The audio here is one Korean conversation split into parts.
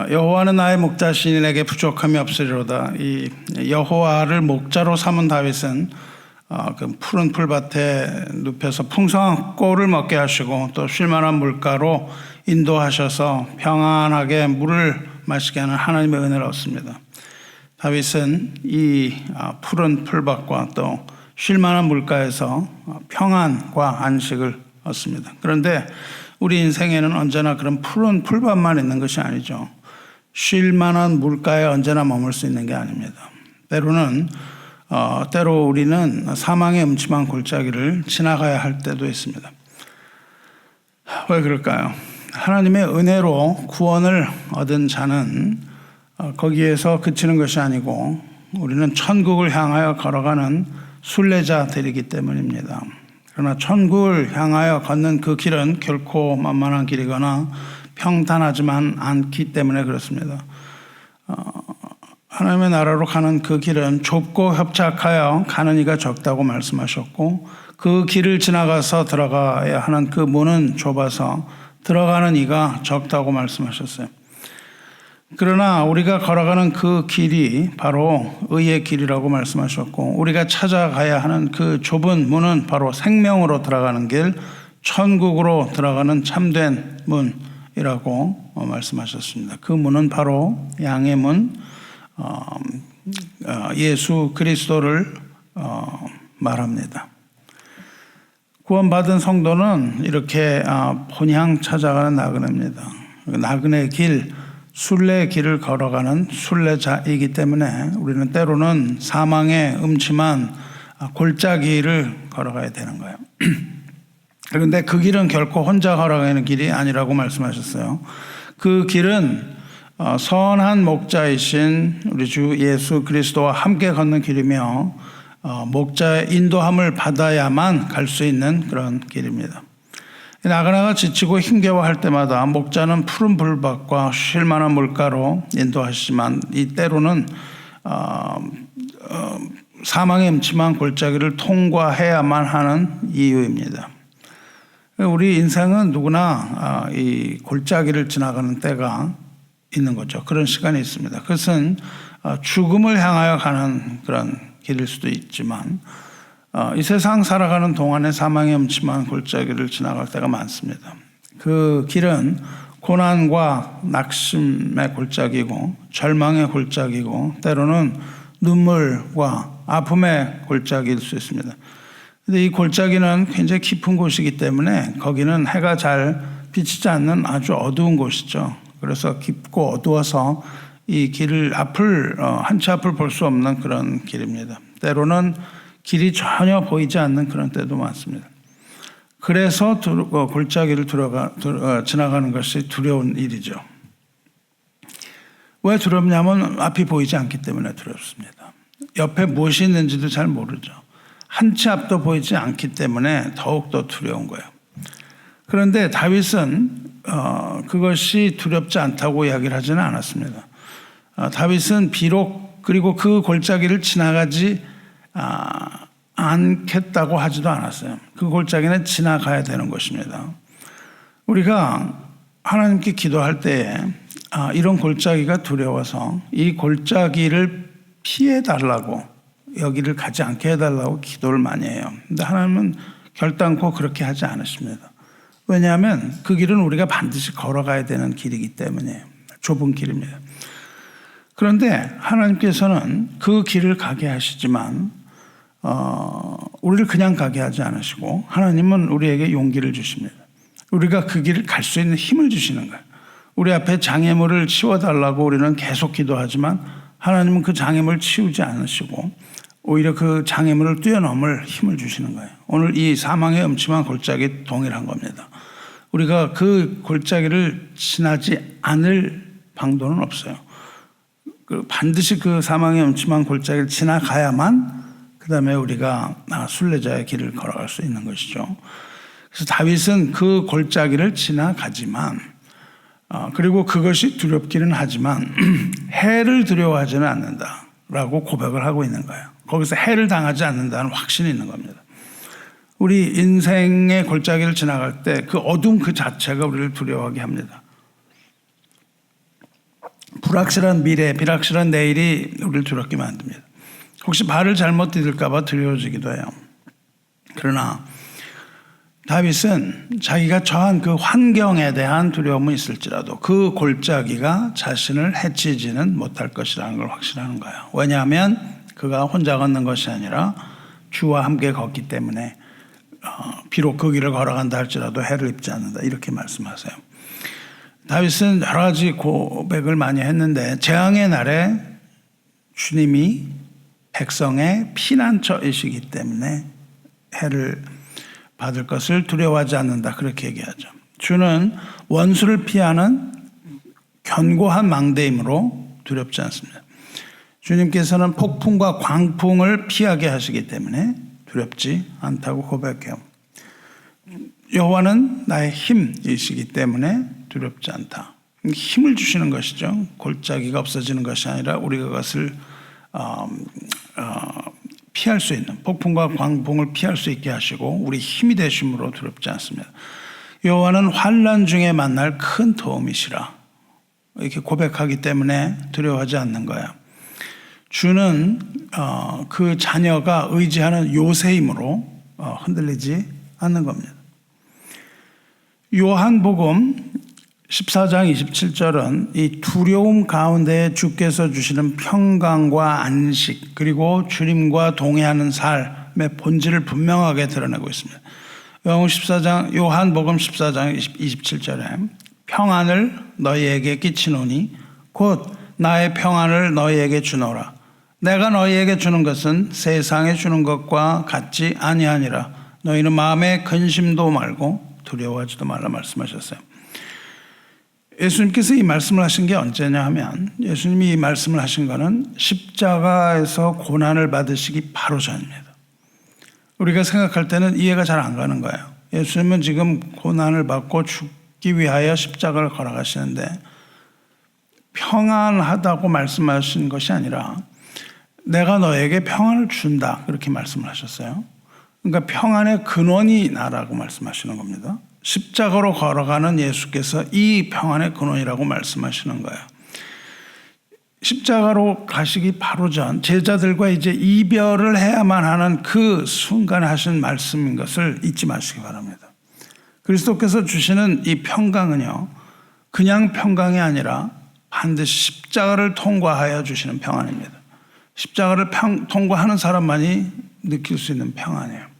여호와는 나의 목자시니 내게 부족함이 없으리로다. 이 여호와를 목자로 삼은 다윗은 그 푸른 풀밭에 눕혀서 풍성한 꼴을 먹게 하시고 또 쉴만한 물가로 인도하셔서 평안하게 물을 마시게 하는 하나님의 은혜를 얻습니다. 다윗은 이 푸른 풀밭과 또 쉴만한 물가에서 평안과 안식을 얻습니다. 그런데 우리 인생에는 언제나 그런 푸른 풀밭만 있는 것이 아니죠. 쉴만한 물가에 언제나 머물 수 있는 게 아닙니다. 때로 우리는 사망의 음침한 골짜기를 지나가야 할 때도 있습니다. 왜 그럴까요? 하나님의 은혜로 구원을 얻은 자는 거기에서 그치는 것이 아니고 우리는 천국을 향하여 걸어가는 순례자들이기 때문입니다. 그러나 천국을 향하여 걷는 그 길은 결코 만만한 길이거나 평탄하지만 않기 때문에 그렇습니다. 하나님의 나라로 가는 그 길은 좁고 협착하여 가는 이가 적다고 말씀하셨고 그 길을 지나가서 들어가야 하는 그 문은 좁아서 들어가는 이가 적다고 말씀하셨어요. 그러나 우리가 걸어가는 그 길이 바로 의의 길이라고 말씀하셨고 우리가 찾아가야 하는 그 좁은 문은 바로 생명으로 들어가는 길, 천국으로 들어가는 참된 문이라고 말씀하셨습니다. 그 문은 바로 양의 문, 예수 그리스도를 말합니다. 구원받은 성도는 이렇게 본향 찾아가는 나그네입니다. 나그네 길, 순례의 길을 걸어가는 순례자이기 때문에 우리는 때로는 사망의 음침한 골짜기를 걸어가야 되는 거예요. 그런데 그 길은 결코 혼자 걸어가는 길이 아니라고 말씀하셨어요. 그 길은 선한 목자이신 우리 주 예수 그리스도와 함께 걷는 길이며 목자의 인도함을 받아야만 갈 수 있는 그런 길입니다. 나그네가 지치고 힘겨워할 때마다 목자는 푸른 풀밭과 쉴만한 물가로 인도하시지만 이 때로는 사망의 음침한 골짜기를 통과해야만 하는 이유입니다. 우리 인생은 누구나 이 골짜기를 지나가는 때가 있는 거죠. 그런 시간이 있습니다. 그것은 죽음을 향하여 가는 그런 길일 수도 있지만 이 세상 살아가는 동안에 사망의 음침한 골짜기를 지나갈 때가 많습니다. 그 길은 고난과 낙심의 골짜기고 절망의 골짜기고 때로는 눈물과 아픔의 골짜기일 수 있습니다. 그런데 이 골짜기는 굉장히 깊은 곳이기 때문에 거기는 해가 잘 비치지 않는 아주 어두운 곳이죠. 그래서 깊고 어두워서 이 길을 한 치 앞을 볼 수 없는 그런 길입니다. 때로는 길이 전혀 보이지 않는 그런 때도 많습니다. 그래서 골짜기를 지나가는 것이 두려운 일이죠. 왜 두렵냐면 앞이 보이지 않기 때문에 두렵습니다. 옆에 무엇이 있는지도 잘 모르죠. 한 치 앞도 보이지 않기 때문에 더욱더 두려운 거예요. 그런데 다윗은 그것이 두렵지 않다고 이야기를 하지는 않았습니다. 다윗은 비록 그리고 그 골짜기를 지나가지 않겠다고 하지도 않았어요. 그 골짜기는 지나가야 되는 것입니다. 우리가 하나님께 기도할 때에 이런 골짜기가 두려워서 이 골짜기를 피해달라고 여기를 가지 않게 해달라고 기도를 많이 해요. 근데 하나님은 결단코 그렇게 하지 않으십니다. 왜냐하면 그 길은 우리가 반드시 걸어가야 되는 길이기 때문에 좁은 길입니다. 그런데 하나님께서는 그 길을 가게 하시지만 우리를 그냥 가게 하지 않으시고 하나님은 우리에게 용기를 주십니다. 우리가 그 길을 갈 수 있는 힘을 주시는 거예요. 우리 앞에 장애물을 치워달라고 우리는 계속 기도하지만 하나님은 그 장애물을 치우지 않으시고 오히려 그 장애물을 뛰어넘을 힘을 주시는 거예요. 오늘 이 사망의 음침한 골짜기 동일한 겁니다. 우리가 그 골짜기를 지나지 않을 방도는 없어요. 반드시 그 사망의 음침한 골짜기를 지나가야만 그 다음에 우리가 순례자의 길을 걸어갈 수 있는 것이죠. 그래서 다윗은 그 골짜기를 지나가지만 그리고 그것이 두렵기는 하지만 해를 두려워하지는 않는다라고 고백을 하고 있는 거예요. 거기서 해를 당하지 않는다는 확신이 있는 겁니다. 우리 인생의 골짜기를 지나갈 때 그 어둠 그 자체가 우리를 두려워하게 합니다. 불확실한 미래, 불확실한 내일이 우리를 두렵게 만듭니다. 혹시 발을 잘못 디딜까 봐 두려워지기도 해요. 그러나 다윗은 자기가 처한 그 환경에 대한 두려움은 있을지라도 그 골짜기가 자신을 해치지는 못할 것이라는 걸 확신하는 거예요. 왜냐하면 그가 혼자 걷는 것이 아니라 주와 함께 걷기 때문에 비록 그 길을 걸어간다 할지라도 해를 입지 않는다 이렇게 말씀하세요. 다윗은 여러 가지 고백을 많이 했는데 재앙의 날에 주님이 백성의 피난처이시기 때문에 해를 받을 것을 두려워하지 않는다 그렇게 얘기하죠. 주는 원수를 피하는 견고한 망대이므로 두렵지 않습니다. 주님께서는 폭풍과 광풍을 피하게 하시기 때문에 두렵지 않다고 고백해요. 여호와는 나의 힘이시기 때문에 두렵지 않다. 힘을 주시는 것이죠. 골짜기가 없어지는 것이 아니라 우리가 그것을 피할 수 있는 폭풍과 광풍을 피할 수 있게 하시고 우리 힘이 되심으로 두렵지 않습니다. 여호와는 환난 중에 만날 큰 도움이시라 이렇게 고백하기 때문에 두려워하지 않는 거예요. 주는 그 자녀가 의지하는 요새이므로 흔들리지 않는 겁니다. 요한복음 14장 27절은 이 두려움 가운데 주께서 주시는 평강과 안식 그리고 주님과 동행하는 삶의 본질을 분명하게 드러내고 있습니다. 요한복음 14장 27절에 평안을 너희에게 끼치노니 곧 나의 평안을 너희에게 주노라. 내가 너희에게 주는 것은 세상에 주는 것과 같지 아니하니라. 너희는 마음에 근심도 말고 두려워하지도 말라 말씀하셨어요. 예수님께서 이 말씀을 하신 게 언제냐 하면 예수님이 이 말씀을 하신 것은 십자가에서 고난을 받으시기 바로 전입니다. 우리가 생각할 때는 이해가 잘 안 가는 거예요. 예수님은 지금 고난을 받고 죽기 위하여 십자가를 걸어가시는데 평안하다고 말씀하신 것이 아니라 내가 너에게 평안을 준다 그렇게 말씀을 하셨어요. 그러니까 평안의 근원이 나라고 말씀하시는 겁니다. 십자가로 걸어가는 예수께서 이 평안의 근원이라고 말씀하시는 거예요. 십자가로 가시기 바로 전 제자들과 이제 이별을 해야만 하는 그 순간에 하신 말씀인 것을 잊지 마시기 바랍니다. 그리스도께서 주시는 이 평강은요, 그냥 평강이 아니라 반드시 십자가를 통과하여 주시는 평안입니다. 십자가를 통과하는 사람만이 느낄 수 있는 평안이에요.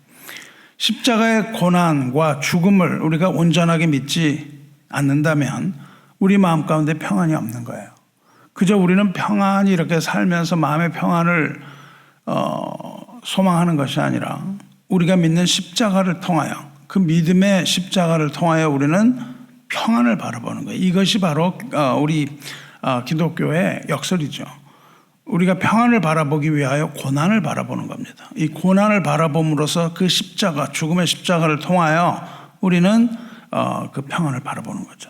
십자가의 고난과 죽음을 우리가 온전하게 믿지 않는다면 우리 마음 가운데 평안이 없는 거예요. 그저 우리는 평안히 이렇게 살면서 마음의 평안을 소망하는 것이 아니라 우리가 믿는 십자가를 통하여 그 믿음의 십자가를 통하여 우리는 평안을 바라보는 거예요. 이것이 바로 우리 기독교의 역설이죠. 우리가 평안을 바라보기 위하여 고난을 바라보는 겁니다. 이 고난을 바라봄으로써 그 십자가, 죽음의 십자가를 통하여 우리는 그 평안을 바라보는 거죠.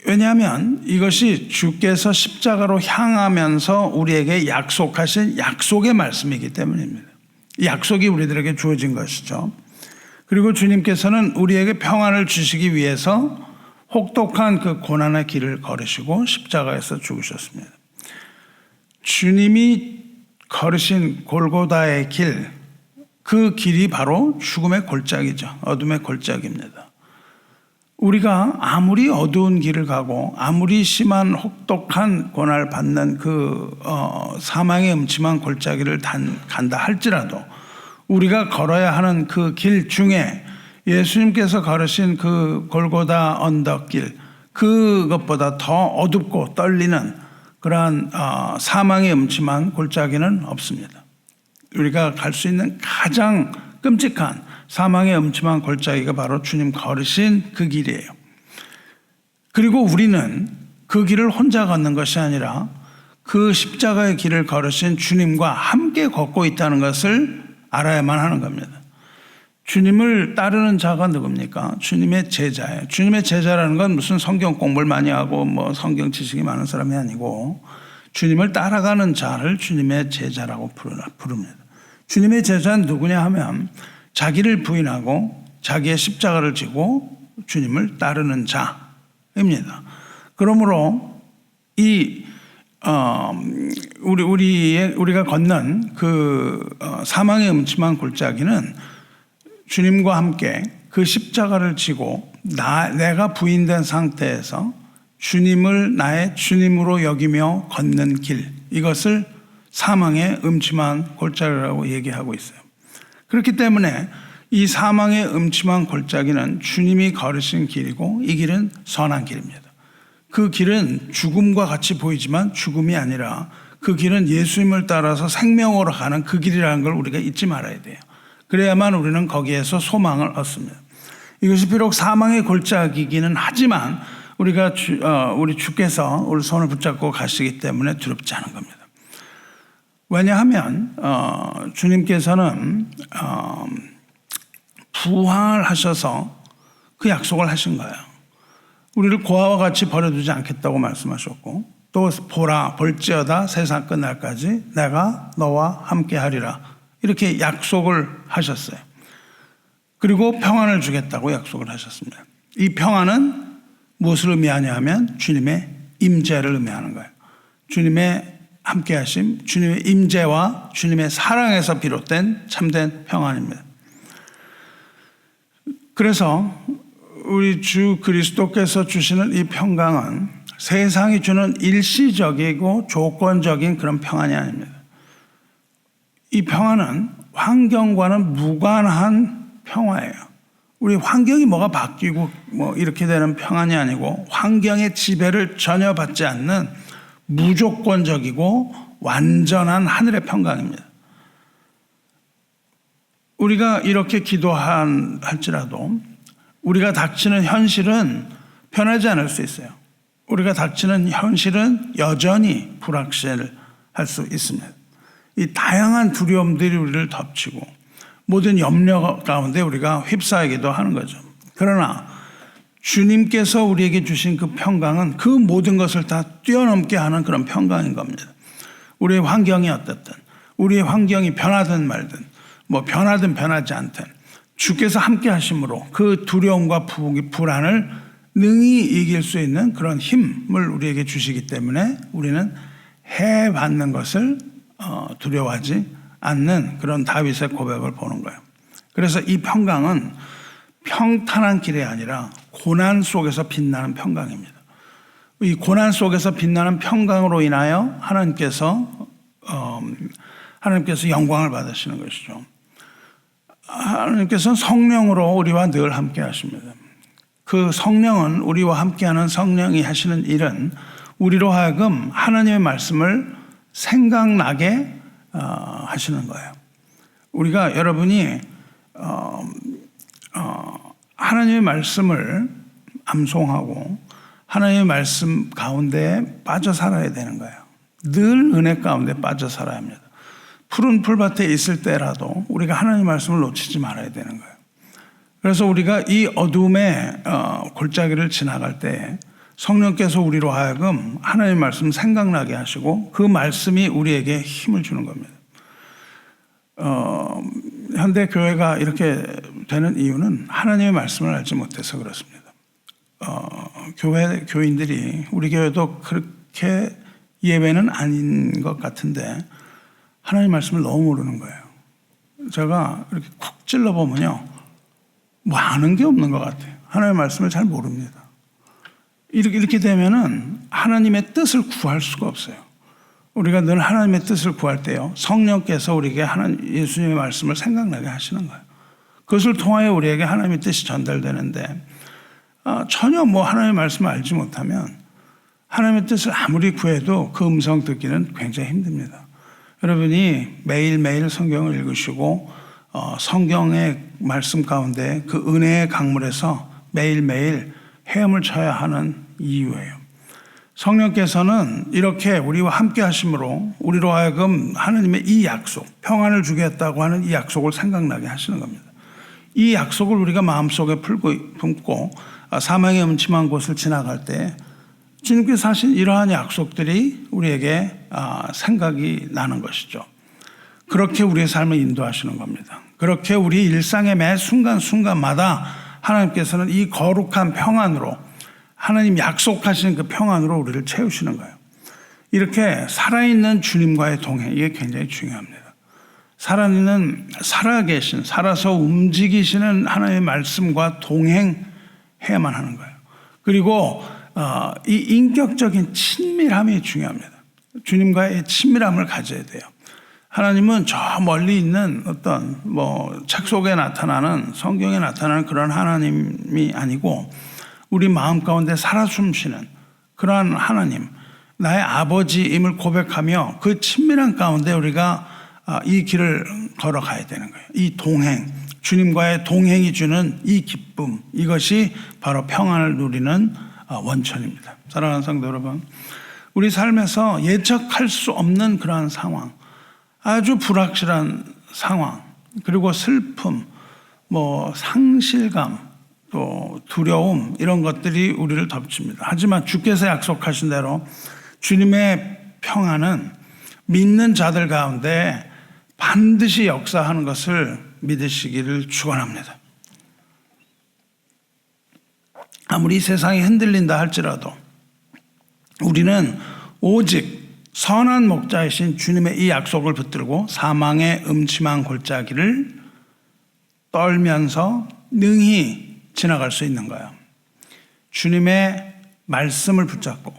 왜냐하면 이것이 주께서 십자가로 향하면서 우리에게 약속하신 약속의 말씀이기 때문입니다. 이 약속이 우리들에게 주어진 것이죠. 그리고 주님께서는 우리에게 평안을 주시기 위해서 혹독한 그 고난의 길을 걸으시고 십자가에서 죽으셨습니다. 주님이 걸으신 골고다의 길, 그 길이 바로 죽음의 골짜기죠. 어둠의 골짜기입니다. 우리가 아무리 어두운 길을 가고 아무리 심한 혹독한 고난을 받는 그 사망의 음침한 골짜기를 간다 할지라도 우리가 걸어야 하는 그 길 중에 예수님께서 걸으신 그 골고다 언덕길, 그것보다 더 어둡고 떨리는 그러한 사망의 음침한 골짜기는 없습니다. 우리가 갈 수 있는 가장 끔찍한 사망의 음침한 골짜기가 바로 주님 걸으신 그 길이에요. 그리고 우리는 그 길을 혼자 걷는 것이 아니라 그 십자가의 길을 걸으신 주님과 함께 걷고 있다는 것을 알아야만 하는 겁니다. 주님을 따르는 자가 누굽니까? 주님의 제자예요. 주님의 제자라는 건 무슨 성경 공부를 많이 하고 뭐 성경 지식이 많은 사람이 아니고 주님을 따라가는 자를 주님의 제자라고 부릅니다. 주님의 제자는 누구냐 하면 자기를 부인하고 자기의 십자가를 지고 주님을 따르는 자입니다. 그러므로 우리가 걷는 사망의 음침한 골짜기는 주님과 함께 그 십자가를 지고 내가 부인된 상태에서 주님을 나의 주님으로 여기며 걷는 길, 이것을 사망의 음침한 골짜기라고 얘기하고 있어요. 그렇기 때문에 이 사망의 음침한 골짜기는 주님이 걸으신 길이고 이 길은 선한 길입니다. 그 길은 죽음과 같이 보이지만 죽음이 아니라 그 길은 예수님을 따라서 생명으로 가는 그 길이라는 걸 우리가 잊지 말아야 돼요. 그래야만 우리는 거기에서 소망을 얻습니다. 이것이 비록 사망의 골짜기이기는 하지만 우리 주께서 우리 손을 붙잡고 가시기 때문에 두렵지 않은 겁니다. 왜냐하면 주님께서는 부활을 하셔서 그 약속을 하신 거예요. 우리를 고아와 같이 버려두지 않겠다고 말씀하셨고, 또 볼지어다 세상 끝날까지 내가 너와 함께하리라, 이렇게 약속을 하셨어요. 그리고 평안을 주겠다고 약속을 하셨습니다. 이 평안은 무엇을 의미하냐 하면 주님의 임재를 의미하는 거예요. 주님의 함께하심, 주님의 임재와 주님의 사랑에서 비롯된 참된 평안입니다. 그래서 우리 주 그리스도께서 주시는 이 평강은 세상이 주는 일시적이고 조건적인 그런 평안이 아닙니다. 이 평안은 환경과는 무관한 평화예요. 우리 환경이 뭐가 바뀌고 이렇게 되는 평안이 아니고 환경의 지배를 전혀 받지 않는 무조건적이고 완전한 하늘의 평강입니다. 우리가 이렇게 기도할지라도 우리가 닥치는 현실은 변하지 않을 수 있어요. 우리가 닥치는 현실은 여전히 불확실할 수 있습니다. 이 다양한 두려움들이 우리를 덮치고 모든 염려 가운데 우리가 휩싸이기도 하는 거죠. 그러나 주님께서 우리에게 주신 그 평강은 그 모든 것을 다 뛰어넘게 하는 그런 평강인 겁니다. 우리의 환경이 어떻든, 우리의 환경이 변하든 말든, 변하든 변하지 않든 주께서 함께 하심으로 그 두려움과 불안을 능히 이길 수 있는 그런 힘을 우리에게 주시기 때문에 우리는 해받는 것을 두려워하지 않는 그런 다윗의 고백을 보는 거예요. 그래서 이 평강은 평탄한 길이 아니라 고난 속에서 빛나는 평강입니다. 이 고난 속에서 빛나는 평강으로 인하여 하나님께서 영광을 받으시는 것이죠. 하나님께서는 성령으로 우리와 늘 함께 하십니다. 그 성령은, 우리와 함께하는 성령이 하시는 일은 우리로 하여금 하나님의 말씀을 생각나게 하시는 거예요. 우리가 여러분이 하나님의 말씀을 암송하고 하나님의 말씀 가운데 빠져 살아야 되는 거예요. 늘 은혜 가운데 빠져 살아야 합니다. 푸른 풀밭에 있을 때라도 우리가 하나님의 말씀을 놓치지 말아야 되는 거예요. 그래서 우리가 이 어둠의 골짜기를 지나갈 때 성령께서 우리로 하여금 하나님의 말씀 생각나게 하시고 그 말씀이 우리에게 힘을 주는 겁니다. 현대 교회가 이렇게 되는 이유는 하나님의 말씀을 알지 못해서 그렇습니다. 교인들이, 우리 교회도 그렇게 예외는 아닌 것 같은데 하나님의 말씀을 너무 모르는 거예요. 제가 이렇게 쿡 찔러보면요, 아는 게 없는 것 같아요. 하나님의 말씀을 잘 모릅니다. 이렇게 되면은 하나님의 뜻을 구할 수가 없어요. 우리가 늘 하나님의 뜻을 구할 때요, 성령께서 우리에게 예수님의 말씀을 생각나게 하시는 거예요. 그것을 통하여 우리에게 하나님의 뜻이 전달되는데 전혀 하나님의 말씀을 알지 못하면 하나님의 뜻을 아무리 구해도 그 음성 듣기는 굉장히 힘듭니다. 여러분이 매일매일 성경을 읽으시고 성경의 말씀 가운데 그 은혜의 강물에서 매일매일 헤엄을 쳐야 하는 이유예요. 성령께서는 이렇게 우리와 함께 하심으로 우리로 하여금 하나님의 이 약속, 평안을 주겠다고 하는 이 약속을 생각나게 하시는 겁니다. 이 약속을 우리가 마음속에 품고 사망의 음침한 곳을 지나갈 때 주님께서 하신 이러한 약속들이 우리에게 생각이 나는 것이죠. 그렇게 우리의 삶을 인도하시는 겁니다. 그렇게 우리 일상의 매 순간순간마다 하나님께서는 이 거룩한 평안으로, 하나님 약속하신 그 평안으로 우리를 채우시는 거예요. 이렇게 살아있는 주님과의 동행, 이게 굉장히 중요합니다. 살아계신, 살아서 움직이시는 하나님의 말씀과 동행해야만 하는 거예요. 그리고 이 인격적인 친밀함이 중요합니다. 주님과의 친밀함을 가져야 돼요. 하나님은 저 멀리 있는 어떤 책 속에 나타나는, 성경에 나타나는 그런 하나님이 아니고 우리 마음 가운데 살아 숨쉬는 그러한 하나님, 나의 아버지임을 고백하며 그 친밀한 가운데 우리가 이 길을 걸어가야 되는 거예요. 이 동행, 주님과의 동행이 주는 이 기쁨, 이것이 바로 평안을 누리는 원천입니다. 사랑하는 성도 여러분, 우리 삶에서 예측할 수 없는 그러한 상황, 아주 불확실한 상황, 그리고 슬픔, 상실감, 또 두려움, 이런 것들이 우리를 덮칩니다. 하지만 주께서 약속하신 대로 주님의 평안은 믿는 자들 가운데 반드시 역사하는 것을 믿으시기를 축원합니다. 아무리 세상이 흔들린다 할지라도 우리는 오직 선한 목자이신 주님의 이 약속을 붙들고 사망의 음침한 골짜기를 떨면서 능히 지나갈 수 있는 거예요. 주님의 말씀을 붙잡고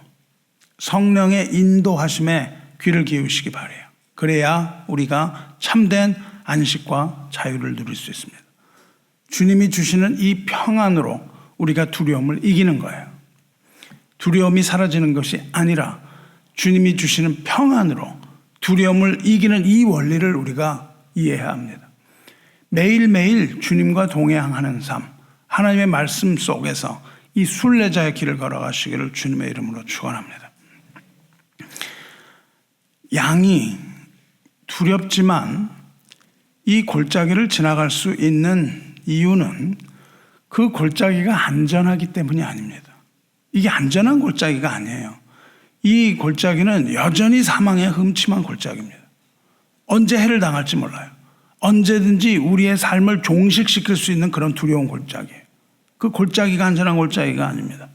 성령의 인도하심에 귀를 기울이시기 바라요. 그래야 우리가 참된 안식과 자유를 누릴 수 있습니다. 주님이 주시는 이 평안으로 우리가 두려움을 이기는 거예요. 두려움이 사라지는 것이 아니라 주님이 주시는 평안으로 두려움을 이기는 이 원리를 우리가 이해해야 합니다. 매일매일 주님과 동행하는 삶, 하나님의 말씀 속에서 이 순례자의 길을 걸어가시기를 주님의 이름으로 축원합니다. 양이 두렵지만 이 골짜기를 지나갈 수 있는 이유는 그 골짜기가 안전하기 때문이 아닙니다. 이게 안전한 골짜기가 아니에요. 이 골짜기는 여전히 사망의 흠침한 골짜기입니다. 언제 해를 당할지 몰라요. 언제든지 우리의 삶을 종식시킬 수 있는 그런 두려운 골짜기예요. 그 골짜기가 안전한 골짜기가 아닙니다.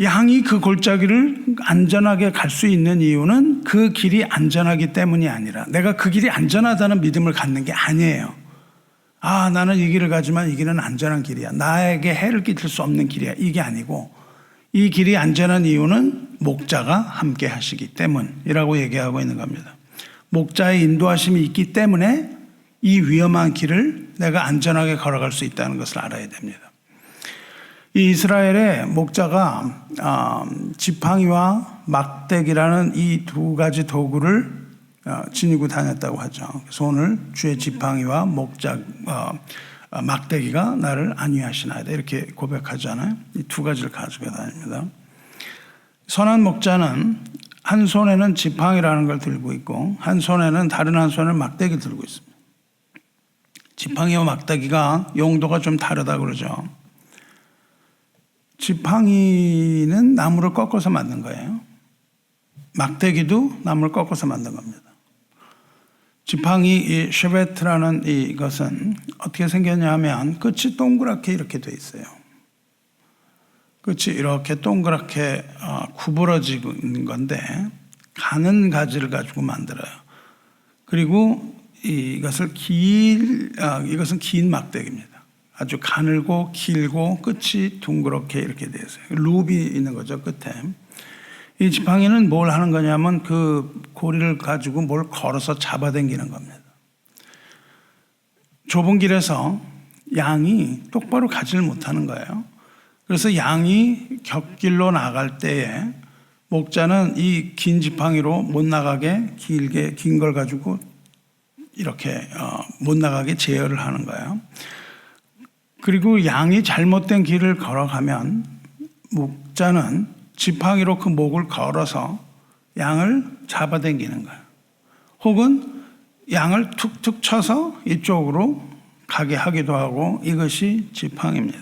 양이 그 골짜기를 안전하게 갈 수 있는 이유는 그 길이 안전하기 때문이 아니라 내가 그 길이 안전하다는 믿음을 갖는 게 아니에요. 나는 이 길을 가지만 이 길은 안전한 길이야. 나에게 해를 끼칠 수 없는 길이야. 이게 아니고 이 길이 안전한 이유는 목자가 함께 하시기 때문이라고 얘기하고 있는 겁니다. 목자의 인도하심이 있기 때문에 이 위험한 길을 내가 안전하게 걸어갈 수 있다는 것을 알아야 됩니다. 이 이스라엘의 목자가 지팡이와 막대기라는 이 두 가지 도구를 지니고 다녔다고 하죠. 그래서 오늘 주의 지팡이와 막대기가 나를 안위하시나이다 이렇게 고백하잖아요. 이 두 가지를 가지고 다닙니다. 선한 목자는 한 손에는 지팡이라는 걸 들고 있고 다른 한 손에는 막대기를 들고 있습니다. 지팡이와 막대기가 용도가 좀 다르다 그러죠. 지팡이는 나무를 꺾어서 만든 거예요. 막대기도 나무를 꺾어서 만든 겁니다. 지팡이 이 쉐베트라는 이것은 어떻게 생겼냐 하면 끝이 동그랗게 이렇게 돼 있어요. 끝이 이렇게 동그랗게 구부러진 건데 가는 가지를 가지고 만들어요. 그리고 이것은 긴 막대기입니다. 아주 가늘고 길고 끝이 둥그렇게 이렇게 되어 있어요. 룹이 있는 거죠, 끝에. 이 지팡이는 뭘 하는 거냐면 그 고리를 가지고 뭘 걸어서 잡아당기는 겁니다. 좁은 길에서 양이 똑바로 가지를 못하는 거예요. 그래서 양이 곁길로 나갈 때에 목자는 이 긴 지팡이로 못 나가게 긴 걸 가지고 이렇게 못 나가게 제어를 하는 거예요. 그리고 양이 잘못된 길을 걸어가면 목자는 지팡이로 그 목을 걸어서 양을 잡아당기는 거예요. 혹은 양을 툭툭 쳐서 이쪽으로 가게 하기도 하고 이것이 지팡이입니다.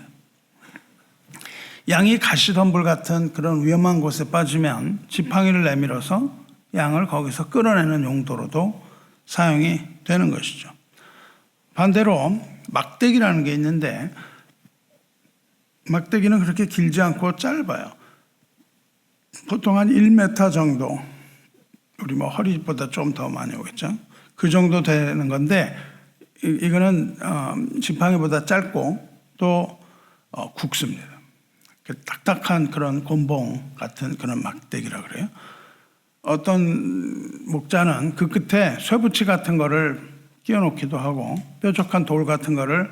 양이 가시덤불 같은 그런 위험한 곳에 빠지면 지팡이를 내밀어서 양을 거기서 끌어내는 용도로도 사용이 되는 것이죠. 반대로 막대기라는 게 있는데 막대기는 그렇게 길지 않고 짧아요. 보통 한 1m 정도, 우리 뭐 허리보다 좀 더 많이 오겠죠. 그 정도 되는 건데, 이거는 지팡이보다 짧고 또 굵습니다. 딱딱한 그런 곤봉 같은 그런 막대기라 그래요. 어떤 목자는 그 끝에 쇠붙이 같은 거를 끼워 놓기도 하고 뾰족한 돌 같은 거를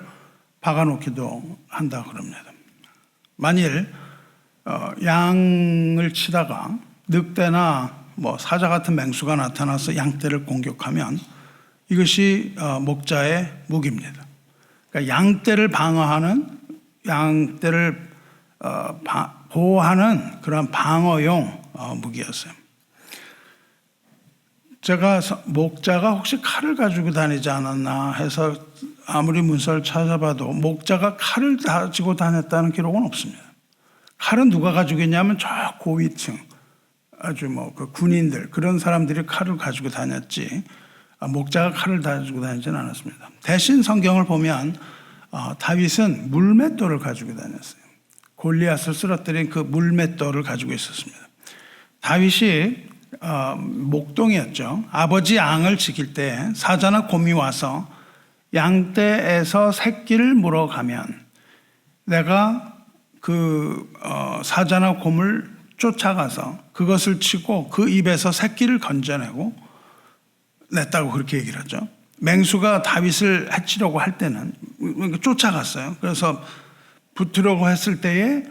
박아 놓기도 한다 그럽니다. 만일 양을 치다가 늑대나 뭐 사자 같은 맹수가 나타나서 양떼를 공격하면 이것이 목자의 무기입니다. 그러니까 양떼를 방어하는, 양떼를 보호하는 그런 방어용 무기였어요. 제가 목자가 혹시 칼을 가지고 다니지 않았나 해서 아무리 문서를 찾아봐도 목자가 칼을 가지고 다녔다는 기록은 없습니다. 칼은 누가 가지고 있냐면 저 고위층, 아주 뭐 그 군인들, 그런 사람들이 칼을 가지고 다녔지 목자가 칼을 가지고 다니지는 않았습니다. 대신 성경을 보면 다윗은 물맷돌을 가지고 다녔어요. 골리앗을 쓰러뜨린 그 물맷돌을 가지고 있었습니다. 다윗이 목동이었죠. 아버지 양을 지킬 때 사자나 곰이 와서 양떼에서 새끼를 물어가면 내가 그 사자나 곰을 쫓아가서 그것을 치고 그 입에서 새끼를 건져내고 냈다고 그렇게 얘기를 하죠. 맹수가 다윗을 해치려고 할 때는 쫓아갔어요. 그래서 붙으려고 했을 때에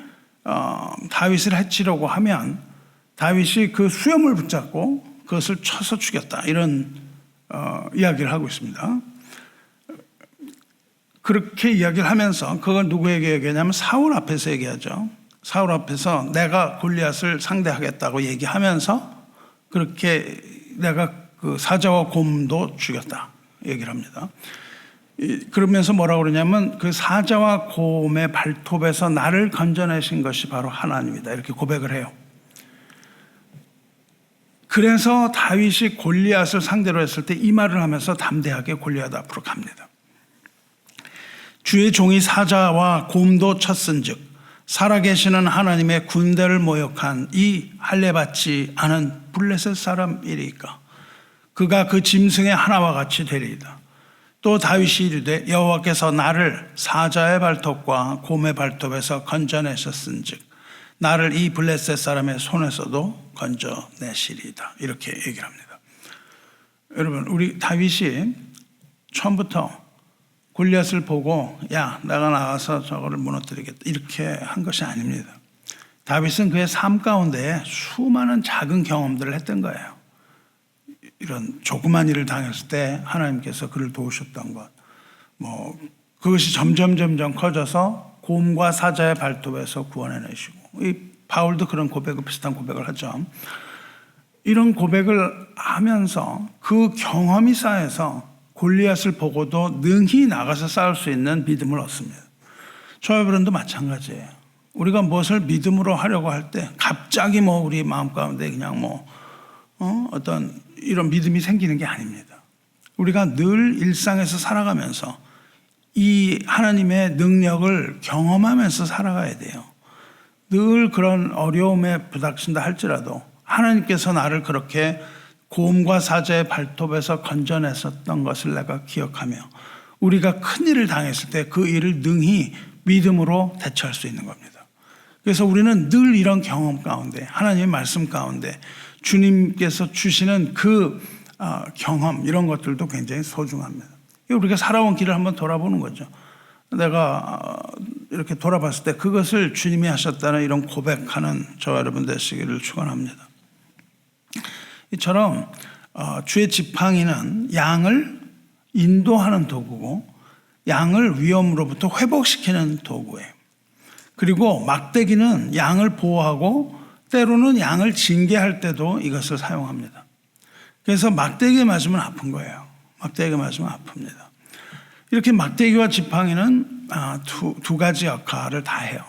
다윗을 해치려고 하면 다윗이 그 수염을 붙잡고 그것을 쳐서 죽였다, 이런 이야기를 하고 있습니다. 그렇게 이야기를 하면서 그걸 누구에게 얘기하냐면 사울 앞에서 얘기하죠. 사울 앞에서 내가 골리앗을 상대하겠다고 얘기하면서 그렇게 내가 그 사자와 곰도 죽였다 얘기를 합니다. 그러면서 뭐라고 그러냐면 그 사자와 곰의 발톱에서 나를 건져내신 것이 바로 하나님이다, 이렇게 고백을 해요. 그래서 다윗이 골리앗을 상대로 했을 때 이 말을 하면서 담대하게 골리앗 앞으로 갑니다. 주의 종이 사자와 곰도 쳤은즉 살아계시는 하나님의 군대를 모욕한 이 할례받지 않은 블레셋 사람이리까 그가 그 짐승의 하나와 같이 되리이다. 또 다윗이 이르되 여호와께서 나를 사자의 발톱과 곰의 발톱에서 건져내셨은즉 나를 이 블레셋 사람의 손에서도 건져내시리이다, 이렇게 얘기를 합니다. 여러분, 우리 다윗이 처음부터 골리앗을 보고 야, 내가 나가서 저거를 무너뜨리겠다 이렇게 한 것이 아닙니다. 다윗은 그의 삶 가운데 수많은 작은 경험들을 했던 거예요. 이런 조그만 일을 당했을 때 하나님께서 그를 도우셨던 것, 뭐 그것이 점점 커져서 곰과 사자의 발톱에서 구원해내시고, 이 바울도 그런 고백을, 비슷한 고백을 하죠. 이런 고백을 하면서 그 경험이 쌓여서 골리앗을 보고도 능히 나가서 싸울 수 있는 믿음을 얻습니다. 저 여러분도 마찬가지예요. 우리가 무엇을 믿음으로 하려고 할 때 갑자기 뭐 우리 마음 가운데 그냥 뭐 어떤 이런 믿음이 생기는 게 아닙니다. 우리가 늘 일상에서 살아가면서 이 하나님의 능력을 경험하면서 살아가야 돼요. 늘 그런 어려움에 부닥친다 할지라도 하나님께서 나를 그렇게 곰과 사자의 발톱에서 건져냈었던 것을 내가 기억하며 우리가 큰 일을 당했을 때 그 일을 능히 믿음으로 대처할 수 있는 겁니다. 그래서 우리는 늘 이런 경험 가운데, 하나님의 말씀 가운데 주님께서 주시는 그 경험, 이런 것들도 굉장히 소중합니다. 우리가 살아온 길을 한번 돌아보는 거죠. 내가 이렇게 돌아봤을 때 그것을 주님이 하셨다는 이런 고백하는 저와 여러분 되시기를 축원합니다. 이처럼 주의 지팡이는 양을 인도하는 도구고 양을 위험으로부터 회복시키는 도구예요. 그리고 막대기는 양을 보호하고 때로는 양을 징계할 때도 이것을 사용합니다. 그래서 막대기에 맞으면 아픈 거예요. 막대기에 맞으면 아픕니다. 이렇게 막대기와 지팡이는 두 가지 역할을 다 해요.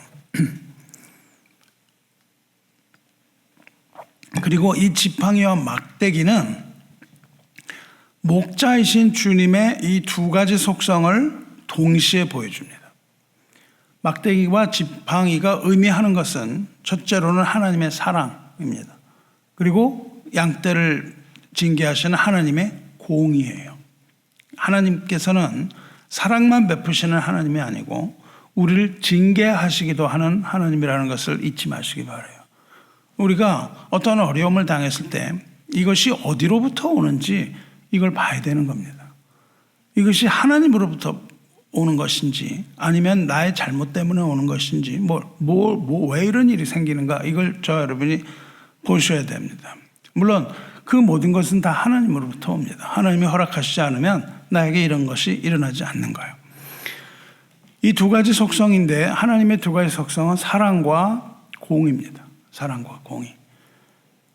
그리고 이 지팡이와 막대기는 목자이신 주님의 이 두 가지 속성을 동시에 보여줍니다. 막대기와 지팡이가 의미하는 것은 첫째로는 하나님의 사랑, 사랑입니다. 그리고 양떼를 징계하시는 하나님의 공의예요. 하나님께서는 사랑만 베푸시는 하나님이 아니고 우리를 징계하시기도 하는 하나님이라는 것을 잊지 마시기 바라요. 우리가 어떤 어려움을 당했을 때 이것이 어디로부터 오는지 이걸 봐야 되는 겁니다. 이것이 하나님으로부터 오는 것인지 아니면 나의 잘못 때문에 오는 것인지 왜 이런 일이 생기는가 이걸 여러분이 보셔야 됩니다. 물론 그 모든 것은 다 하나님으로부터 옵니다. 하나님이 허락하시지 않으면 나에게 이런 것이 일어나지 않는 거예요. 이 두 가지 속성인데 하나님의 두 가지 속성은 사랑과 공의입니다. 사랑과 공의.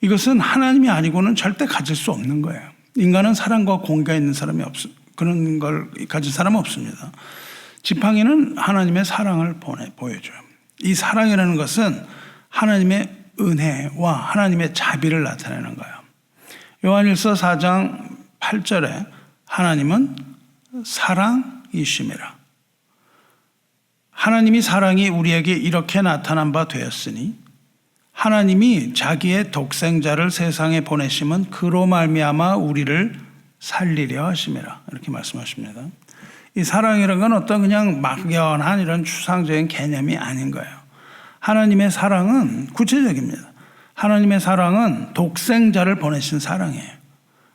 이것은 하나님이 아니고는 절대 가질 수 없는 거예요. 인간은 사랑과 공의가 있는 사람이 그런 걸 가진 사람은 없습니다. 지팡이는 하나님의 사랑을 보여줘요. 이 사랑이라는 것은 하나님의 은혜와 하나님의 자비를 나타내는 거예요. 요한일서 4장 8절에 하나님은 사랑이심이라. 하나님이 사랑이 우리에게 이렇게 나타난 바 되었으니 하나님이 자기의 독생자를 세상에 보내심은 그로 말미암아 우리를 살리려 하심이라. 이렇게 말씀하십니다. 이 사랑이라는 건 어떤 그냥 막연한 이런 추상적인 개념이 아닌 거예요. 하나님의 사랑은 구체적입니다. 하나님의 사랑은 독생자를 보내신 사랑이에요.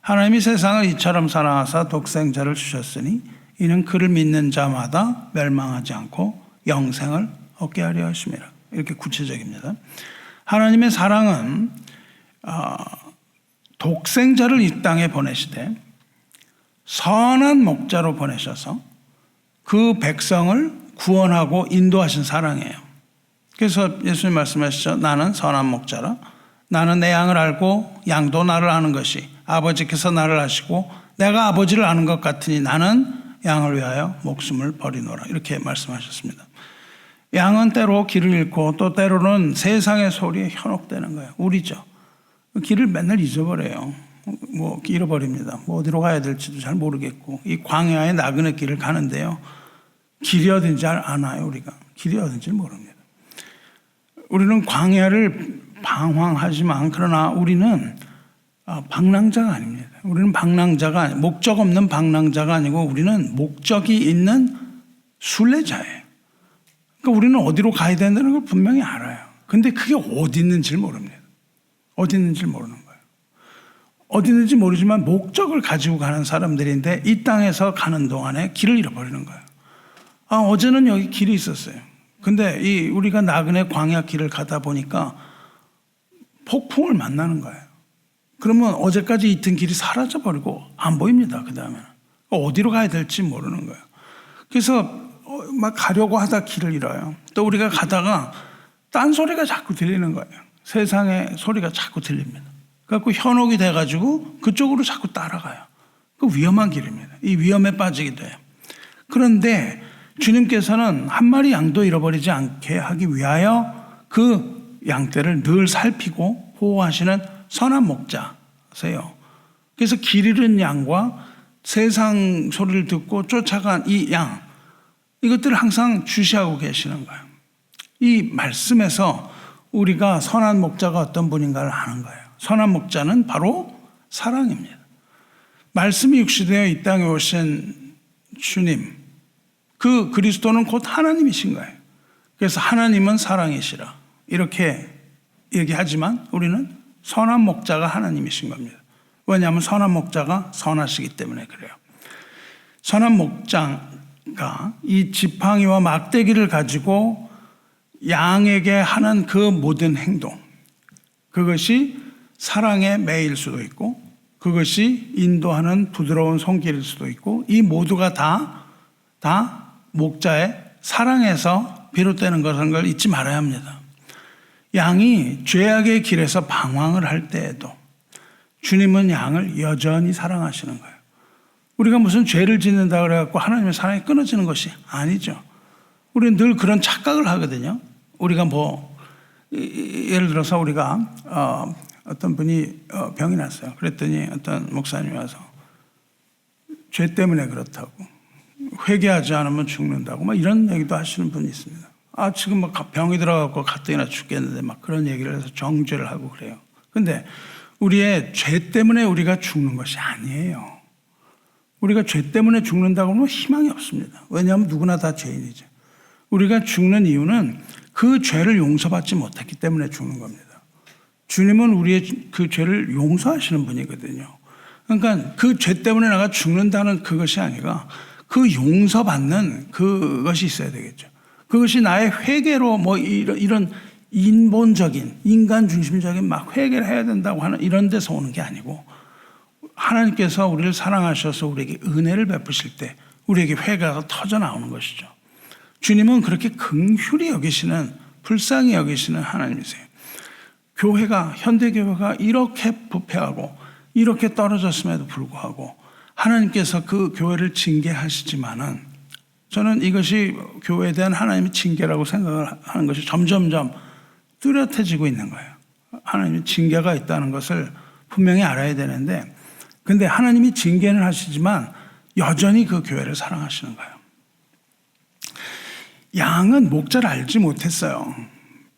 하나님이 세상을 이처럼 사랑하사 독생자를 주셨으니 이는 그를 믿는 자마다 멸망하지 않고 영생을 얻게 하려 하심이라. 이렇게 구체적입니다. 하나님의 사랑은 독생자를 이 땅에 보내시되 선한 목자로 보내셔서 그 백성을 구원하고 인도하신 사랑이에요. 그래서 예수님 말씀하시죠. 나는 선한 목자라. 나는 내 양을 알고 양도 나를 아는 것이 아버지께서 나를 아시고 내가 아버지를 아는 것 같으니 나는 양을 위하여 목숨을 버리노라. 이렇게 말씀하셨습니다. 양은 때로 길을 잃고 또 때로는 세상의 소리에 현혹되는 거예요. 우리죠. 길을 맨날 잊어버려요. 잃어버립니다. 어디로 가야 될지도 잘 모르겠고 이 광야의 나그네 길을 가는데요. 길이 어딘지 잘 아나요? 우리가 길이 어딘지 모릅니다. 우리는 광야를 방황하지만 그러나 우리는 방랑자가 아닙니다. 우리는 방랑자가 목적 없는 방랑자가 아니고 우리는 목적이 있는 순례자예요. 그러니까 우리는 어디로 가야 된다는 걸 분명히 알아요. 근데 그게 어디 있는지 모릅니다. 어디 있는지 모르는 거예요. 어디 있는지 모르지만 목적을 가지고 가는 사람들인데 이 땅에서 가는 동안에 길을 잃어버리는 거예요. 어제는 여기 길이 있었어요. 근데 우리가 나그네 광야 길을 가다 보니까 폭풍을 만나는 거예요. 그러면 어제까지 있던 길이 사라져버리고 안 보입니다. 그 다음에는. 어디로 가야 될지 모르는 거예요. 그래서 막 가려고 하다 길을 잃어요. 또 우리가 가다가 딴 소리가 자꾸 들리는 거예요. 세상의 소리가 자꾸 들립니다. 그래서 현혹이 돼가지고 그쪽으로 자꾸 따라가요. 그 위험한 길입니다. 이 위험에 빠지게 돼요. 그런데 주님께서는 한 마리 양도 잃어버리지 않게 하기 위하여 그 양떼를 늘 살피고 보호하시는 선한 목자세요. 그래서 길 잃은 양과 세상 소리를 듣고 쫓아간 이 양, 이것들을 항상 주시하고 계시는 거예요. 이 말씀에서 우리가 선한 목자가 어떤 분인가를 아는 거예요. 선한 목자는 바로 사랑입니다. 말씀이 육시되어 이 땅에 오신 주님, 그 그리스도는 곧 하나님이신 거예요. 그래서 하나님은 사랑이시라 이렇게 얘기하지만 우리는 선한 목자가 하나님이신 겁니다. 왜냐하면 선한 목자가 선하시기 때문에 그래요. 선한 목자가 이 지팡이와 막대기를 가지고 양에게 하는 그 모든 행동, 그것이 사랑의 매일 수도 있고 그것이 인도하는 부드러운 손길일 수도 있고 이 모두가 다 목자의 사랑에서 비롯되는 것인 걸 잊지 말아야 합니다. 양이 죄악의 길에서 방황을 할 때에도 주님은 양을 여전히 사랑하시는 거예요. 우리가 무슨 죄를 짓는다 그래갖고 하나님의 사랑이 끊어지는 것이 아니죠. 우리는 늘 그런 착각을 하거든요. 우리가 예를 들어서 우리가 어떤 분이 병이 났어요. 그랬더니 어떤 목사님이 와서 죄 때문에 그렇다고 회개하지 않으면 죽는다고 이런 얘기도 하시는 분이 있습니다. 지금 막 병이 들어가고 가뜩이나 죽겠는데 막 그런 얘기를 해서 정죄를 하고 그래요. 근데 우리의 죄 때문에 우리가 죽는 것이 아니에요. 우리가 죄 때문에 죽는다고 하면 희망이 없습니다. 왜냐하면 누구나 다 죄인이죠. 우리가 죽는 이유는 그 죄를 용서받지 못했기 때문에 죽는 겁니다. 주님은 우리의 그 죄를 용서하시는 분이거든요. 그러니까 그 죄 때문에 내가 죽는다는 그것이 아니라 그 용서받는 그것이 있어야 되겠죠. 그것이 나의 회개로 뭐 이런 인본적인 인간 중심적인 막 회개를 해야 된다고 하는 이런 데서 오는 게 아니고 하나님께서 우리를 사랑하셔서 우리에게 은혜를 베푸실 때 우리에게 회개가 터져 나오는 것이죠. 주님은 그렇게 긍휼히 여기시는 불쌍히 여기시는 하나님이세요. 교회가 현대교회가 이렇게 부패하고 이렇게 떨어졌음에도 불구하고 하나님께서 그 교회를 징계하시지만은 저는 이것이 교회에 대한 하나님의 징계라고 생각을 하는 것이 점점점 뚜렷해지고 있는 거예요. 하나님의 징계가 있다는 것을 분명히 알아야 되는데 근데 하나님이 징계는 하시지만 여전히 그 교회를 사랑하시는 거예요. 양은 목자를 알지 못했어요.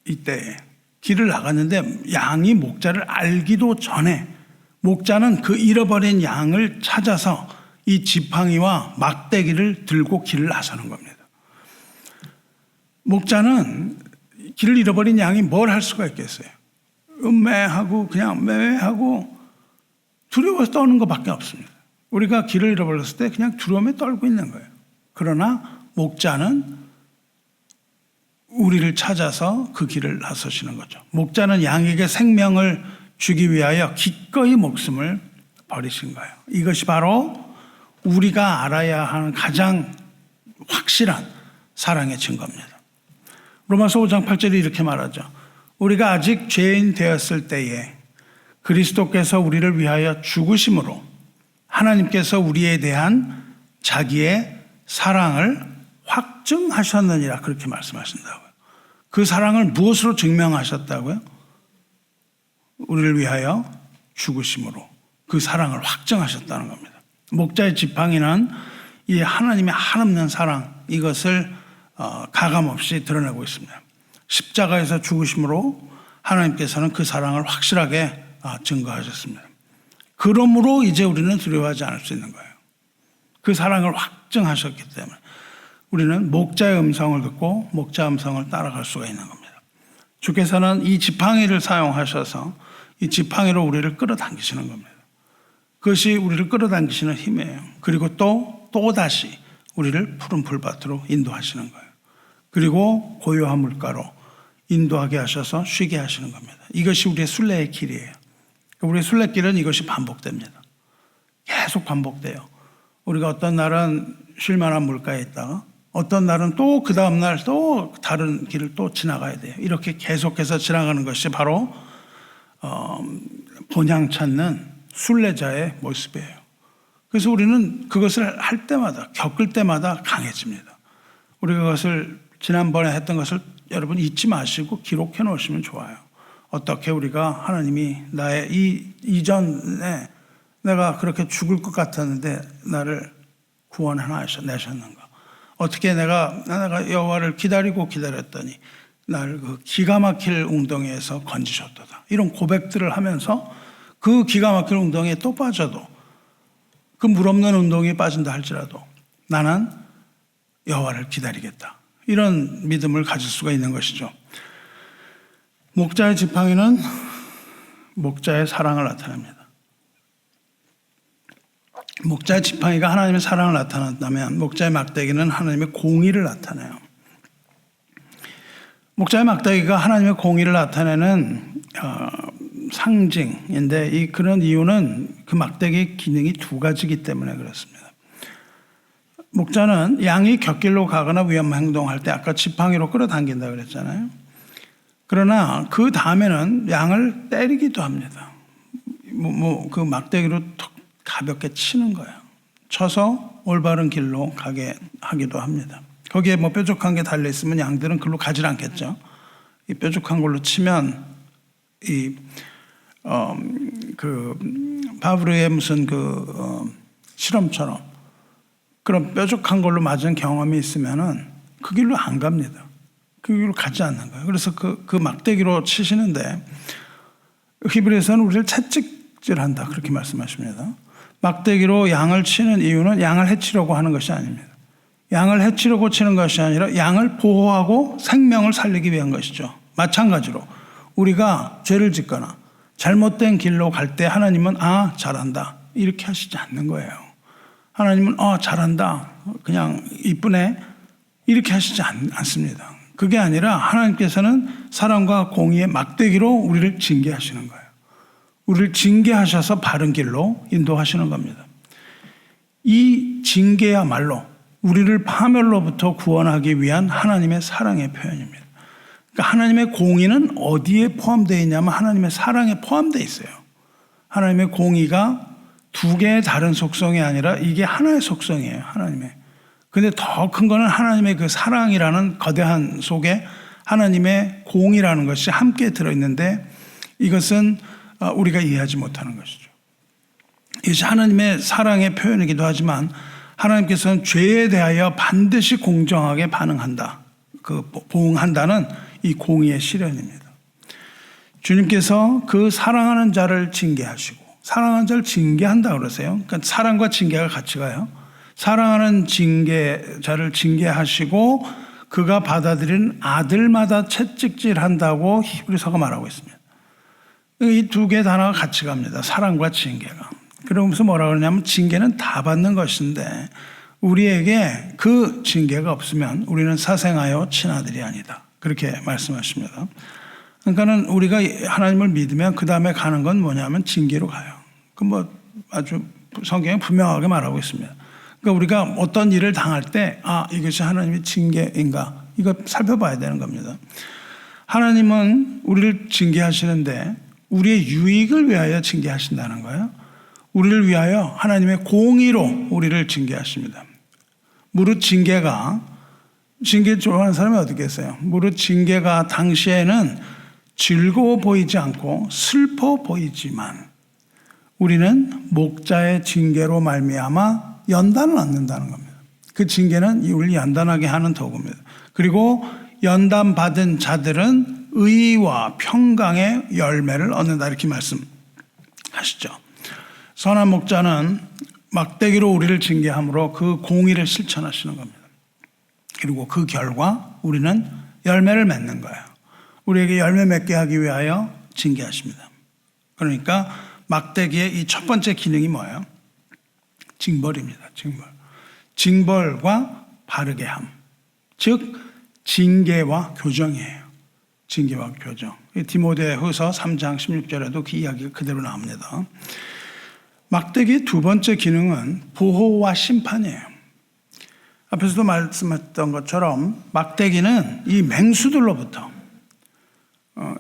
이때 길을 나갔는데 양이 목자를 알기도 전에 목자는 그 잃어버린 양을 찾아서 이 지팡이와 막대기를 들고 길을 나서는 겁니다. 목자는 길을 잃어버린 양이 뭘 할 수가 있겠어요? 음매하고 그냥 매매하고 두려워서 떠는 것밖에 없습니다. 우리가 길을 잃어버렸을 때 그냥 두려움에 떨고 있는 거예요. 그러나 목자는 우리를 찾아서 그 길을 나서시는 거죠. 목자는 양에게 생명을 주기 위하여 기꺼이 목숨을 버리신 거예요. 이것이 바로 우리가 알아야 하는 가장 확실한 사랑의 증거입니다. 로마서 5장 8절이 이렇게 말하죠. 우리가 아직 죄인 되었을 때에 그리스도께서 우리를 위하여 죽으심으로 하나님께서 우리에 대한 자기의 사랑을 확증하셨느니라 그렇게 말씀하신다고요. 그 사랑을 무엇으로 증명하셨다고요? 우리를 위하여 죽으심으로 그 사랑을 확증하셨다는 겁니다. 목자의 지팡이는 이 하나님의 한없는 사랑 이것을 가감없이 드러내고 있습니다. 십자가에서 죽으심으로 하나님께서는 그 사랑을 확실하게 증거하셨습니다. 그러므로 이제 우리는 두려워하지 않을 수 있는 거예요. 그 사랑을 확증하셨기 때문에 우리는 목자의 음성을 듣고 목자 음성을 따라갈 수가 있는 겁니다. 주께서는 이 지팡이를 사용하셔서 이 지팡이로 우리를 끌어당기시는 겁니다. 그것이 우리를 끌어당기시는 힘이에요. 그리고 또다시 우리를 푸른 풀밭으로 인도하시는 거예요. 그리고 고요한 물가로 인도하게 하셔서 쉬게 하시는 겁니다. 이것이 우리의 순례의 길이에요. 우리의 순례길은 이것이 반복됩니다. 계속 반복돼요. 우리가 어떤 날은 쉴 만한 물가에 있다가 어떤 날은 또 그 다음 날 또 다른 길을 또 지나가야 돼요. 이렇게 계속해서 지나가는 것이 바로 본향 찾는 순례자의 모습이에요. 그래서 우리는 그것을 할 때마다 겪을 때마다 강해집니다. 우리가 그것을 지난번에 했던 것을 여러분 잊지 마시고 기록해 놓으시면 좋아요. 어떻게 우리가 하나님이 나의 이전에 내가 그렇게 죽을 것 같았는데 나를 구원하셨는가? 어떻게 내가 여호와를 기다렸더니 나를 그 기가 막힐 웅덩이에서 건지셨도다. 이런 고백들을 하면서 그 기가 막힐 웅덩이에 또 빠져도 그 물 없는 웅덩이에 빠진다 할지라도 나는 여호와를 기다리겠다. 이런 믿음을 가질 수가 있는 것이죠. 목자의 지팡이는 목자의 사랑을 나타냅니다. 목자의 지팡이가 하나님의 사랑을 나타낸다면 목자의 막대기는 하나님의 공의를 나타내요. 목자의 막대기가 하나님의 공의를 나타내는 상징인데 그런 이유는 그 막대기의 기능이 두 가지이기 때문에 그렇습니다. 목자는 양이 곁길로 가거나 위험한 행동할 때 아까 지팡이로 끌어당긴다 그랬잖아요. 그러나 그 다음에는 양을 때리기도 합니다. 그 막대기로 가볍게 치는 거예요. 쳐서 올바른 길로 가게 하기도 합니다. 거기에 뾰족한 게 달려 있으면 양들은 글로 가지 않겠죠. 이 뾰족한 걸로 치면 바브르의 무슨 실험처럼 그런 뾰족한 걸로 맞은 경험이 있으면은 그 길로 안 갑니다. 그 길로 가지 않는 거예요. 그래서 그 막대기로 치시는데 히브리서는 우리를 채찍질한다 그렇게 말씀하십니다. 막대기로 양을 치는 이유는 양을 해치려고 하는 것이 아닙니다. 양을 해치려고 치는 것이 아니라 양을 보호하고 생명을 살리기 위한 것이죠. 마찬가지로 우리가 죄를 짓거나 잘못된 길로 갈 때 하나님은 잘한다 이렇게 하시지 않는 거예요. 하나님은 잘한다 그냥 이쁘네 이렇게 하시지 않습니다. 그게 아니라 하나님께서는 사랑과 공의의 막대기로 우리를 징계하시는 거예요. 우리를 징계하셔서 바른 길로 인도하시는 겁니다. 이 징계야말로 우리를 파멸로부터 구원하기 위한 하나님의 사랑의 표현입니다. 그러니까 하나님의 공의는 어디에 포함되어 있냐면 하나님의 사랑에 포함되어 있어요. 하나님의 공의가 두 개의 다른 속성이 아니라 이게 하나의 속성이에요. 하나님의. 근데 더 큰 거는 하나님의 그 사랑이라는 거대한 속에 하나님의 공의라는 것이 함께 들어있는데 이것은 우리가 이해하지 못하는 것이죠. 이것이 하나님의 사랑의 표현이기도 하지만 하나님께서는 죄에 대하여 반드시 공정하게 반응한다. 보응한다는 이 공의의 실현입니다. 주님께서 그 사랑하는 자를 징계하시고 사랑하는 자를 징계한다 그러세요. 그러니까 사랑과 징계가 같이 가요. 사랑하는 자를 징계하시고 그가 받아들인 아들마다 채찍질한다고 히브리서가 말하고 있습니다. 이 두 개의 단어가 같이 갑니다. 사랑과 징계가. 그러면서 뭐라 그러냐면 징계는 다 받는 것인데 우리에게 그 징계가 없으면 우리는 사생하여 친아들이 아니다. 그렇게 말씀하십니다. 그러니까는 우리가 하나님을 믿으면 그 다음에 가는 건 뭐냐면 징계로 가요. 그 아주 성경에 분명하게 말하고 있습니다. 그러니까 우리가 어떤 일을 당할 때 이것이 하나님의 징계인가 이거 살펴봐야 되는 겁니다. 하나님은 우리를 징계하시는데 우리의 유익을 위하여 징계하신다는 거예요. 우리를 위하여 하나님의 공의로 우리를 징계하십니다. 무릇 징계 좋아하는 사람이 어디 계세요? 무릇 징계가 당시에는 즐거워 보이지 않고 슬퍼 보이지만 우리는 목자의 징계로 말미암아 연단을 얻는다는 겁니다. 그 징계는 우리를 연단하게 하는 도구입니다. 그리고 연단 받은 자들은 의와 평강의 열매를 얻는다 이렇게 말씀하시죠. 선한 목자는 막대기로 우리를 징계함으로 그 공의를 실천하시는 겁니다. 그리고 그 결과 우리는 열매를 맺는 거예요. 우리에게 열매 맺게 하기 위하여 징계하십니다. 그러니까 막대기의 이 첫 번째 기능이 뭐예요? 징벌입니다. 징벌과 바르게 함. 즉 징계와 교정이에요. 징계와 교정. 디모데후서 3장 16절에도 그 이야기가 그대로 나옵니다. 막대기의 두 번째 기능은 보호와 심판이에요. 앞에서도 말씀했던 것처럼 막대기는 이 맹수들로부터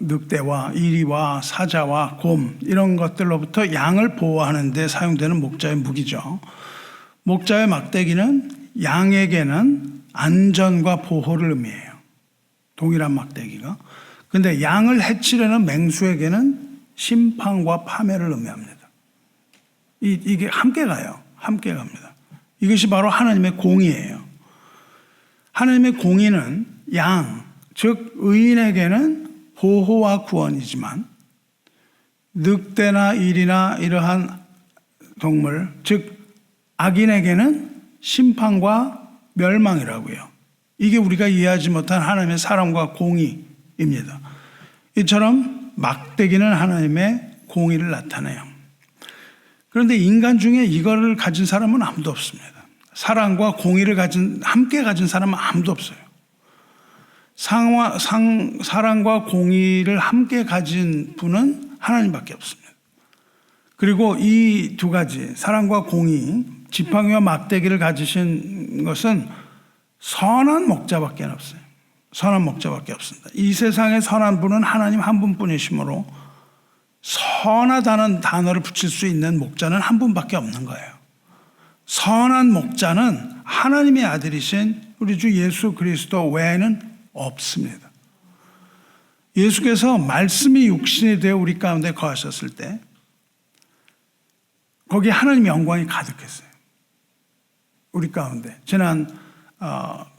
늑대와 이리와 사자와 곰 이런 것들로부터 양을 보호하는 데 사용되는 목자의 무기죠. 목자의 막대기는 양에게는 안전과 보호를 의미해요. 동일한 막대기가. 그런데 양을 해치려는 맹수에게는 심판과 파멸을 의미합니다. 이게 함께 가요. 함께 갑니다. 이것이 바로 하나님의 공의예요. 하나님의 공의는 양, 즉 의인에게는 보호와 구원이지만 늑대나 일이나 이러한 동물, 즉 악인에게는 심판과 멸망이라고요. 이게 우리가 이해하지 못한 하나님의 사랑과 공의입니다. 이처럼 막대기는 하나님의 공의를 나타내요. 그런데 인간 중에 이거를 가진 사람은 아무도 없습니다. 사랑과 공의를 함께 가진 사람은 아무도 없어요. 사랑과 공의를 함께 가진 분은 하나님밖에 없습니다. 그리고 이 두 가지, 사랑과 공의, 지팡이와 막대기를 가지신 것은 선한 목자밖에 없어요. 선한 목자밖에 없습니다. 이 세상에 선한 분은 하나님 한 분뿐이시므로 선하다는 단어를 붙일 수 있는 목자는 한 분밖에 없는 거예요. 선한 목자는 하나님의 아들이신 우리 주 예수 그리스도 외에는 없습니다. 예수께서 말씀이 육신이 되어 우리 가운데 거하셨을 때 거기에 하나님의 영광이 가득했어요. 우리 가운데. 지난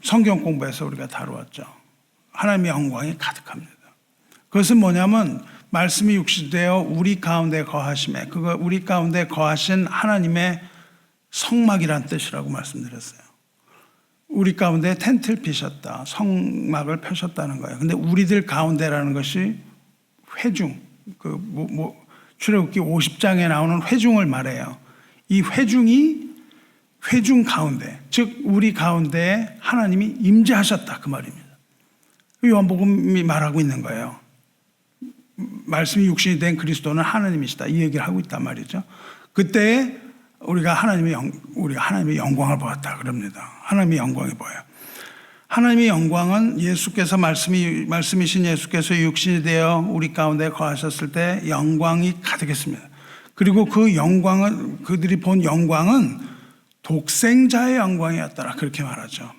성경 공부에서 우리가 다루었죠. 하나님의 영광이 가득합니다. 그것은 뭐냐면 말씀이 육신되어 우리 가운데 거하심에, 그거 우리 가운데 거하신 하나님의 성막이란 뜻이라고 말씀드렸어요. 우리 가운데 텐트를 피셨다, 성막을 펴셨다는 거예요. 근데 우리들 가운데라는 것이 회중, 출애굽기 50장에 나오는 회중을 말해요. 이 회중이 회중 가운데, 즉 우리 가운데에 하나님이 임재하셨다, 그 말입니다. 요한복음이 말하고 있는 거예요. 말씀이 육신이 된 그리스도는 하나님이시다, 이 얘기를 하고 있단 말이죠. 그때 우리가 하나님의 영광을 보았다 그럽니다. 하나님의 영광이 보여요. 하나님의 영광은 예수께서 말씀이신 예수께서 육신이 되어 우리 가운데 거하셨을 때 영광이 가득했습니다. 그리고 그 영광은, 그들이 본 영광은 독생자의 영광이었더라, 그렇게 말하죠.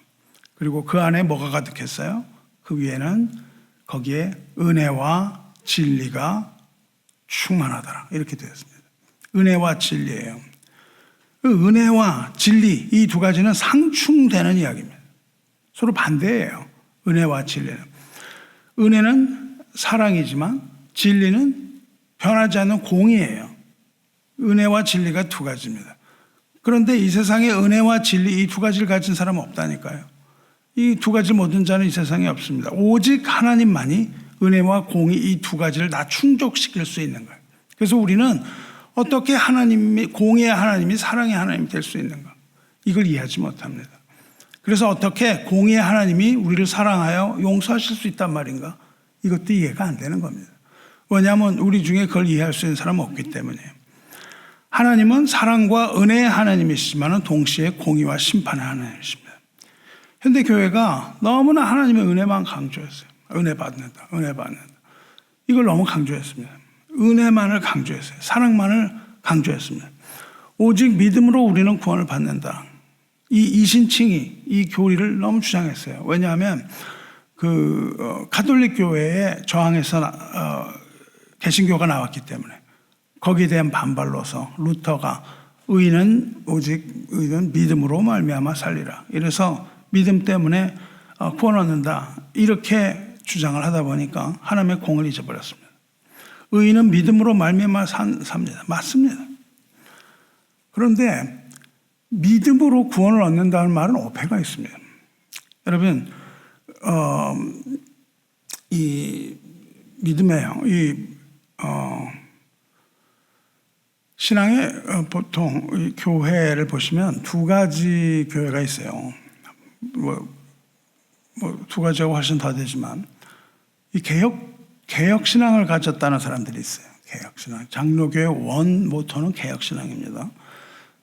그리고 그 안에 뭐가 가득했어요? 그 위에는 거기에 은혜와 진리가 충만하더라, 이렇게 되었습니다. 은혜와 진리예요. 그 은혜와 진리, 이 두 가지는 상충되는 이야기입니다. 서로 반대예요. 은혜와 진리는. 은혜는 사랑이지만 진리는 변하지 않는 공의예요. 은혜와 진리가 두 가지입니다. 그런데 이 세상에 은혜와 진리, 이 두 가지를 가진 사람은 없다니까요. 이 두 가지를 모든 자는 이 세상에 없습니다. 오직 하나님만이 은혜와 공의, 이 두 가지를 다 충족시킬 수 있는 거예요. 그래서 우리는 어떻게 공의의 하나님이 사랑의 하나님이 될 수 있는가, 이걸 이해하지 못합니다. 그래서 어떻게 공의의 하나님이 우리를 사랑하여 용서하실 수 있단 말인가, 이것도 이해가 안 되는 겁니다. 왜냐하면 우리 중에 그걸 이해할 수 있는 사람은 없기 때문이에요. 하나님은 사랑과 은혜의 하나님이시지만 동시에 공의와 심판의 하나님이십니다. 현대 교회가 너무나 하나님의 은혜만 강조했어요. 은혜 받는다, 은혜 받는다. 이걸 너무 강조했습니다. 은혜만을 강조했어요. 사랑만을 강조했습니다. 오직 믿음으로 우리는 구원을 받는다, 이 이신칭이, 이 교리를 너무 주장했어요. 왜냐하면 가톨릭 교회에 저항해서 개신교가 나왔기 때문에 거기에 대한 반발로서 루터가 의인은 믿음으로 말미암아 살리라, 이래서 믿음 때문에 구원 얻는다, 이렇게 주장을 하다 보니까 하나님의 공을 잊어버렸습니다. 의인은 믿음으로 말미암아 삽니다. 맞습니다. 그런데 믿음으로 구원을 얻는다는 말은 오해가 있습니다. 여러분, 이 믿음이에요. 신앙의 보통 이 교회를 보시면 두 가지 교회가 있어요. 두 가지하고 훨씬 더 되지만, 이 개혁 신앙을 가졌다는 사람들이 있어요. 개혁 신앙. 장로교의 원 모토는 개혁 신앙입니다.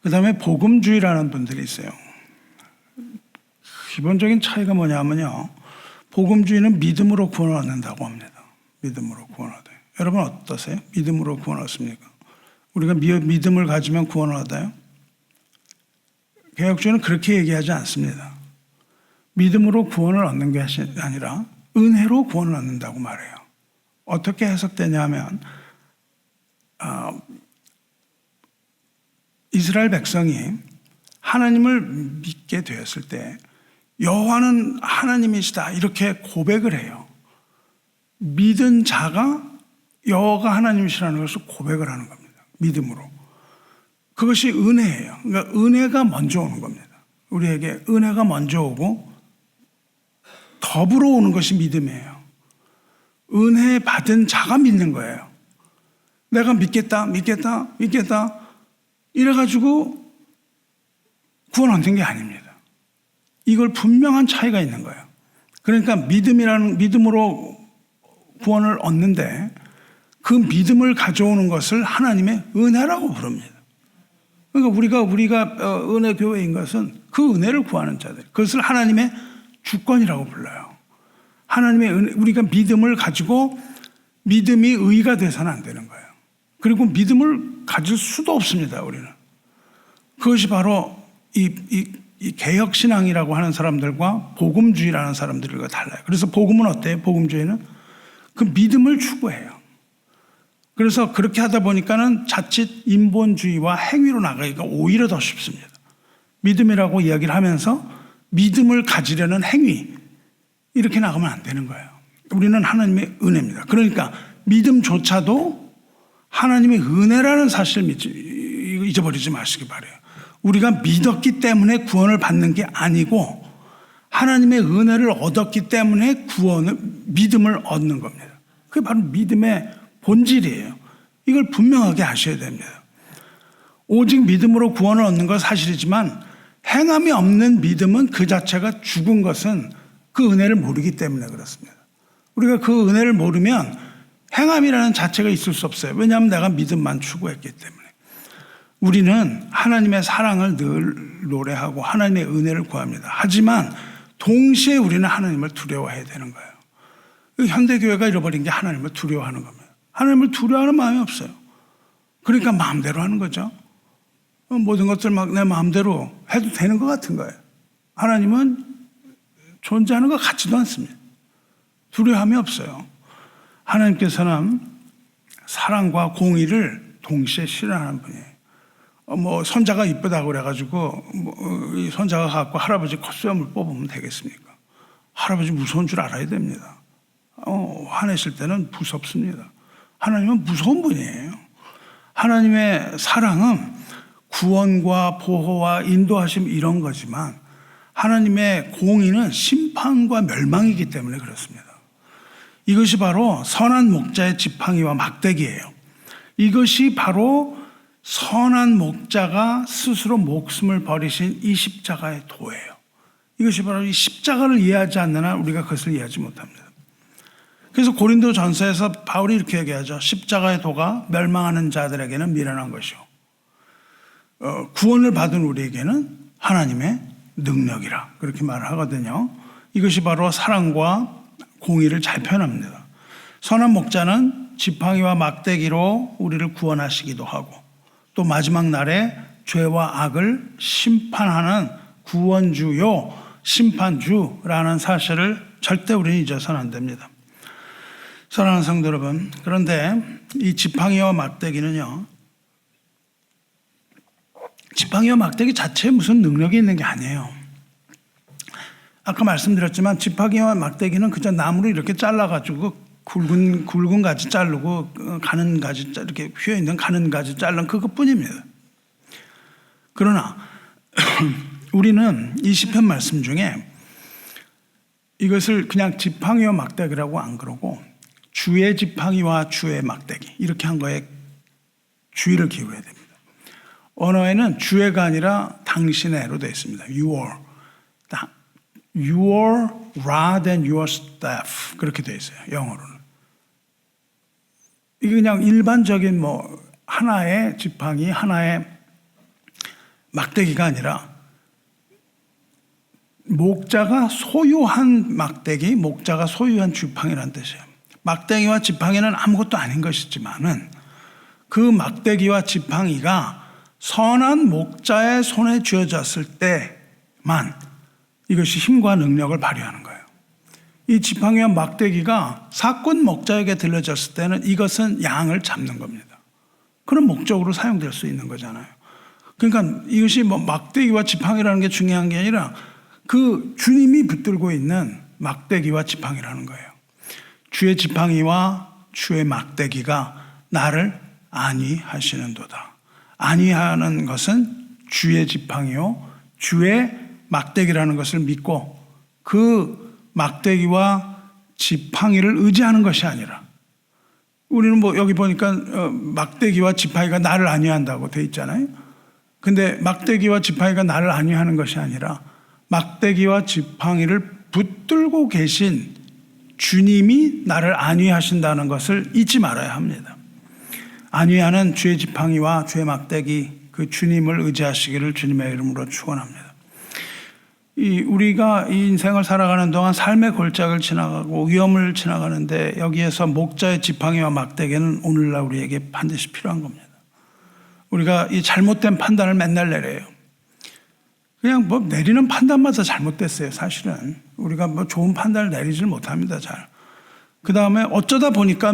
그 다음에 복음주의라는 분들이 있어요. 기본적인 차이가 뭐냐면요, 복음주의는 믿음으로 구원을 얻는다고 합니다. 믿음으로 구원을 얻어요. 여러분 어떠세요? 믿음으로 구원을 얻습니까? 우리가 믿음을 가지면 구원을 얻어요? 개혁주의는 그렇게 얘기하지 않습니다. 믿음으로 구원을 얻는 게 아니라 은혜로 구원을 얻는다고 말해요. 어떻게 해석되냐면, 이스라엘 백성이 하나님을 믿게 되었을 때 여호와는 하나님이시다, 이렇게 고백을 해요. 믿은 자가 여호와가 하나님이시라는 것을 고백을 하는 겁니다. 믿음으로. 그것이 은혜예요. 그러니까 은혜가 먼저 오는 겁니다. 우리에게 은혜가 먼저 오고 더불어 오는 것이 믿음이에요. 은혜 받은 자가 믿는 거예요. 내가 믿겠다 이래가지고 구원 얻는 게 아닙니다. 이걸 분명한 차이가 있는 거예요. 그러니까 믿음으로 구원을 얻는데 그 믿음을 가져오는 것을 하나님의 은혜라고 부릅니다. 그러니까 우리가 은혜 교회인 것은 그 은혜를 구하는 자들, 그것을 하나님의 주권이라고 불러요. 하나님의 은혜, 우리가 믿음을 가지고 믿음이 의가 돼서는 안 되는 거예요. 그리고 믿음을 가질 수도 없습니다. 우리는. 그것이 바로 이 개혁신앙이라고 하는 사람들과 복음주의라는 사람들과 달라요. 그래서 복음은 어때요? 복음주의는 그 믿음을 추구해요. 그래서 그렇게 하다 보니까는 자칫 인본주의와 행위로 나가기가 오히려 더 쉽습니다. 믿음이라고 이야기를 하면서 믿음을 가지려는 행위, 이렇게 나가면 안 되는 거예요. 우리는 하나님의 은혜입니다. 그러니까 믿음조차도 하나님의 은혜라는 사실을 잊어버리지 마시기 바라요. 우리가 믿었기 때문에 구원을 받는 게 아니고 하나님의 은혜를 얻었기 때문에 믿음을 얻는 겁니다. 그게 바로 믿음의 본질이에요. 이걸 분명하게 아셔야 됩니다. 오직 믿음으로 구원을 얻는 건 사실이지만 행함이 없는 믿음은 그 자체가 죽은 것은 그 은혜를 모르기 때문에 그렇습니다. 우리가 그 은혜를 모르면 행함이라는 자체가 있을 수 없어요. 왜냐하면 내가 믿음만 추구했기 때문에. 우리는 하나님의 사랑을 늘 노래하고 하나님의 은혜를 구합니다. 하지만 동시에 우리는 하나님을 두려워해야 되는 거예요. 현대교회가 잃어버린 게 하나님을 두려워하는 겁니다. 하나님을 두려워하는 마음이 없어요. 그러니까 마음대로 하는 거죠. 모든 것들 막 내 마음대로 해도 되는 것 같은 거예요. 하나님은 존재하는 것 같지도 않습니다. 두려움이 없어요. 하나님께서는 사랑과 공의를 동시에 실현하는 분이에요. 손자가 이쁘다고 그래가지고 이 손자가 갖고 할아버지 콧수염을 뽑으면 되겠습니까? 할아버지 무서운 줄 알아야 됩니다. 화내실 때는 무섭습니다. 하나님은 무서운 분이에요. 하나님의 사랑은 구원과 보호와 인도하심 이런 거지만 하나님의 공의는 심판과 멸망이기 때문에 그렇습니다. 이것이 바로 선한 목자의 지팡이와 막대기예요. 이것이 바로 선한 목자가 스스로 목숨을 버리신 이 십자가의 도예요. 이것이 바로 이 십자가를 이해하지 않는 한 우리가 그것을 이해하지 못합니다. 그래서 고린도 전서에서 바울이 이렇게 얘기하죠. 십자가의 도가 멸망하는 자들에게는 미련한 것이요. 구원을 받은 우리에게는 하나님의 능력이라 그렇게 말을 하거든요. 이것이 바로 사랑과 공의를 잘 표현합니다. 선한 목자는 지팡이와 막대기로 우리를 구원하시기도 하고 또 마지막 날에 죄와 악을 심판하는 구원주요 심판주라는 사실을 절대 우리는 잊어서는 안 됩니다. 사랑하는 성도 여러분, 그런데 이 지팡이와 막대기는요, 지팡이와 막대기 자체에 무슨 능력이 있는 게 아니에요. 아까 말씀드렸지만 지팡이와 막대기는 그저 나무를 이렇게 잘라가지고 굵은 가지 자르고 가는 가지 이렇게 휘어 있는 가는 가지 자른 그것뿐입니다. 그러나 우리는 이 시편 말씀 중에 이것을 그냥 지팡이와 막대기라고 안 그러고 주의 지팡이와 주의 막대기 이렇게 한 거에 주의를 기울여야 됩니다. 언어에는 주의가 아니라 당신의로 되어 있습니다. Your rod and your staff 그렇게 되어 있어요. 영어로는. 이게 그냥 일반적인 하나의 지팡이, 하나의 막대기가 아니라 목자가 소유한 막대기, 목자가 소유한 지팡이라는 뜻이에요. 막대기와 지팡이는 아무것도 아닌 것이지만은 그 막대기와 지팡이가 선한 목자의 손에 쥐어졌을 때만 이것이 힘과 능력을 발휘하는 거예요. 이 지팡이와 막대기가 사꾼 목자에게 들려졌을 때는 이것은 양을 잡는 겁니다. 그런 목적으로 사용될 수 있는 거잖아요. 그러니까 이것이 막대기와 지팡이라는 게 중요한 게 아니라 그 주님이 붙들고 있는 막대기와 지팡이라는 거예요. 주의 지팡이와 주의 막대기가 나를 안위하시는도다. 안위하는 것은 주의 지팡이요 주의 막대기라는 것을 믿고 그 막대기와 지팡이를 의지하는 것이 아니라 우리는 여기 보니까 막대기와 지팡이가 나를 안위한다고 돼 있잖아요. 근데 막대기와 지팡이가 나를 안위하는 것이 아니라 막대기와 지팡이를 붙들고 계신 주님이 나를 안위하신다는 것을 잊지 말아야 합니다. 안위하는 주의 지팡이와 주의 막대기 그 주님을 의지하시기를 주님의 이름으로 축원합니다. 우리가 이 인생을 살아가는 동안 삶의 골짜기를 지나가고 위험을 지나가는데 여기에서 목자의 지팡이와 막대기는 오늘날 우리에게 반드시 필요한 겁니다. 우리가 이 잘못된 판단을 맨날 내려요. 그냥 내리는 판단마다 잘못됐어요. 사실은 우리가 좋은 판단을 내리질 못합니다. 잘. 그 다음에 어쩌다 보니까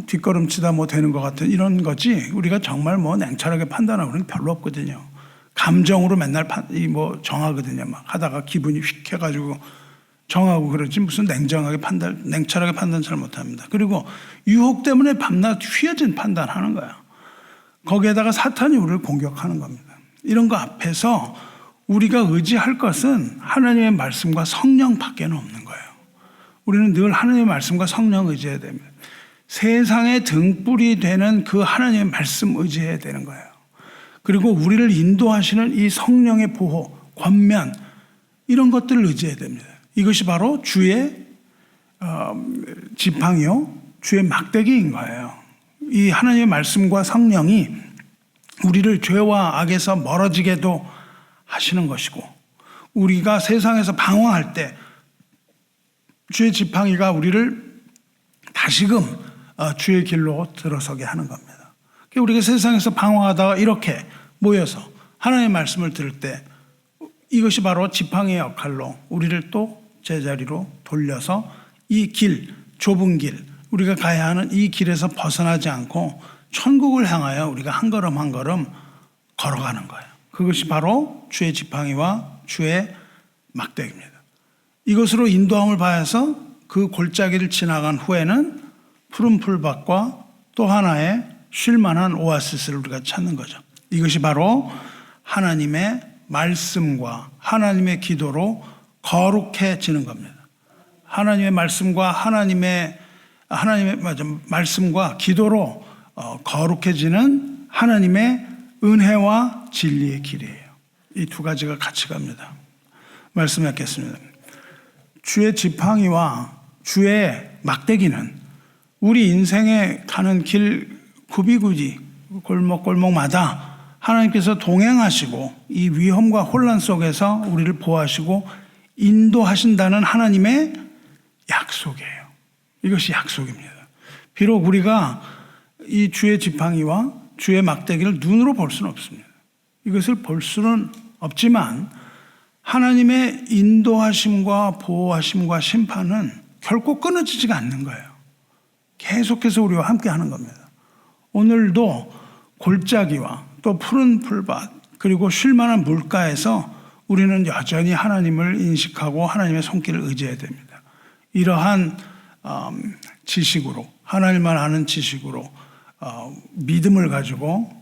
뒷걸음치다 되는 것 같은 이런 거지 우리가 정말 냉철하게 판단하고 그런 게 별로 없거든요. 감정으로 맨날 정하거든요. 막 하다가 기분이 휙 해가지고 정하고 그러지 무슨 냉철하게 판단 잘 못합니다. 그리고 유혹 때문에 밤낮 휘어진 판단하는 거야. 거기에다가 사탄이 우리를 공격하는 겁니다. 이런 거 앞에서 우리가 의지할 것은 하나님의 말씀과 성령밖에는 없는 거예요. 우리는 늘 하나님의 말씀과 성령 의지해야 됩니다. 세상의 등불이 되는 그 하나님의 말씀 의지해야 되는 거예요. 그리고 우리를 인도하시는 이 성령의 보호, 권면 이런 것들을 의지해야 됩니다. 이것이 바로 주의 지팡이요, 주의 막대기인 거예요. 이 하나님의 말씀과 성령이 우리를 죄와 악에서 멀어지게도 하시는 것이고, 우리가 세상에서 방황할 때 주의 지팡이가 우리를 다시금 주의 길로 들어서게 하는 겁니다. 우리가 세상에서 방황하다가 이렇게 모여서 하나님의 말씀을 들을 때 이것이 바로 지팡이의 역할로 우리를 또 제자리로 돌려서 이 길, 좁은 길, 우리가 가야 하는 이 길에서 벗어나지 않고 천국을 향하여 우리가 한 걸음 한 걸음 걸어가는 거예요. 그것이 바로 주의 지팡이와 주의 막대기입니다. 이것으로 인도함을 받아서 그 골짜기를 지나간 후에는 푸른 풀밭과 또 하나의 쉴만한 오아시스를 우리가 찾는 거죠. 이것이 바로 하나님의 말씀과 하나님의 기도로 거룩해지는 겁니다. 하나님의 말씀과 말씀과 기도로 거룩해지는 하나님의 은혜와 진리의 길이에요. 이 두 가지가 같이 갑니다. 말씀하겠습니다. 주의 지팡이와 주의 막대기는 우리 인생에 가는 길 구비구비 골목골목마다 하나님께서 동행하시고 이 위험과 혼란 속에서 우리를 보호하시고 인도하신다는 하나님의 약속이에요. 이것이 약속입니다. 비록 우리가 이 주의 지팡이와 주의 막대기를 눈으로 볼 수는 없습니다. 이것을 볼 수는 없지만 하나님의 인도하심과 보호하심과 심판은 결코 끊어지지가 않는 거예요. 계속해서 우리와 함께 하는 겁니다. 오늘도 골짜기와 또 푸른 풀밭 그리고 쉴만한 물가에서 우리는 여전히 하나님을 인식하고 하나님의 손길을 의지해야 됩니다. 이러한 지식으로, 하나님만 아는 지식으로 믿음을 가지고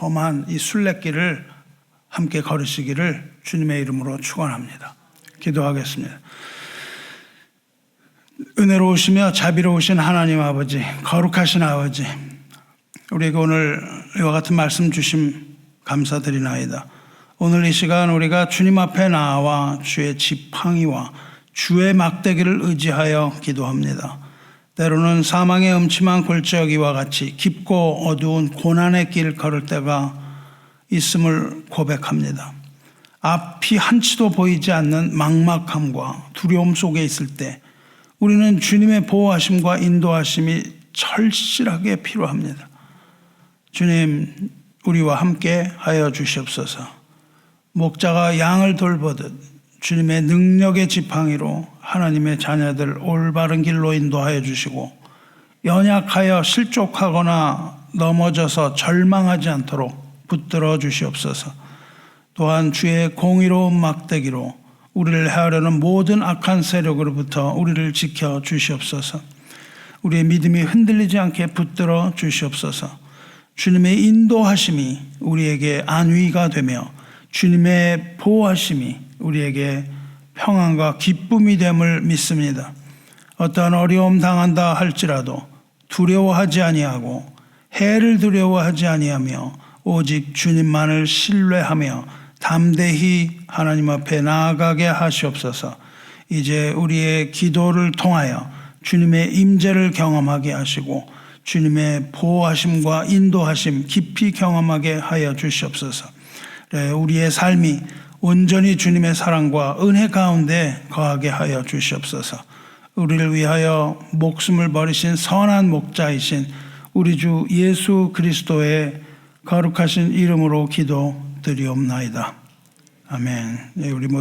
험한 이 순례길을 함께 걸으시기를 주님의 이름으로 축원합니다. 기도하겠습니다. 은혜로우시며 자비로우신 하나님 아버지, 거룩하신 아버지, 우리에게 오늘 이와 같은 말씀 주심 감사드리나이다. 오늘 이 시간 우리가 주님 앞에 나와 주의 지팡이와 주의 막대기를 의지하여 기도합니다. 때로는 사망의 음침한 골짜기와 같이 깊고 어두운 고난의 길 걸을 때가 있음을 고백합니다. 앞이 한치도 보이지 않는 막막함과 두려움 속에 있을 때 우리는 주님의 보호하심과 인도하심이 절실하게 필요합니다. 주님, 우리와 함께 하여 주시옵소서. 목자가 양을 돌보듯 주님의 능력의 지팡이로 하나님의 자녀들 올바른 길로 인도하여 주시고 연약하여 실족하거나 넘어져서 절망하지 않도록 붙들어 주시옵소서. 또한 주의 공의로운 막대기로 우리를 해하려는 모든 악한 세력으로부터 우리를 지켜 주시옵소서. 우리의 믿음이 흔들리지 않게 붙들어 주시옵소서. 주님의 인도하심이 우리에게 안위가 되며 주님의 보호하심이 우리에게 평안과 기쁨이 됨을 믿습니다. 어떠한 어려움 당한다 할지라도 두려워하지 아니하고 해를 두려워하지 아니하며 오직 주님만을 신뢰하며 담대히 하나님 앞에 나아가게 하시옵소서. 이제 우리의 기도를 통하여 주님의 임재를 경험하게 하시고 주님의 보호하심과 인도하심 깊이 경험하게 하여 주시옵소서. 우리의 삶이 온전히 주님의 사랑과 은혜 가운데 거하게 하여 주시옵소서. 우리를 위하여 목숨을 버리신 선한 목자이신 우리 주 예수 그리스도의 거룩하신 이름으로 기도드리옵나이다. 아멘. 우리 모두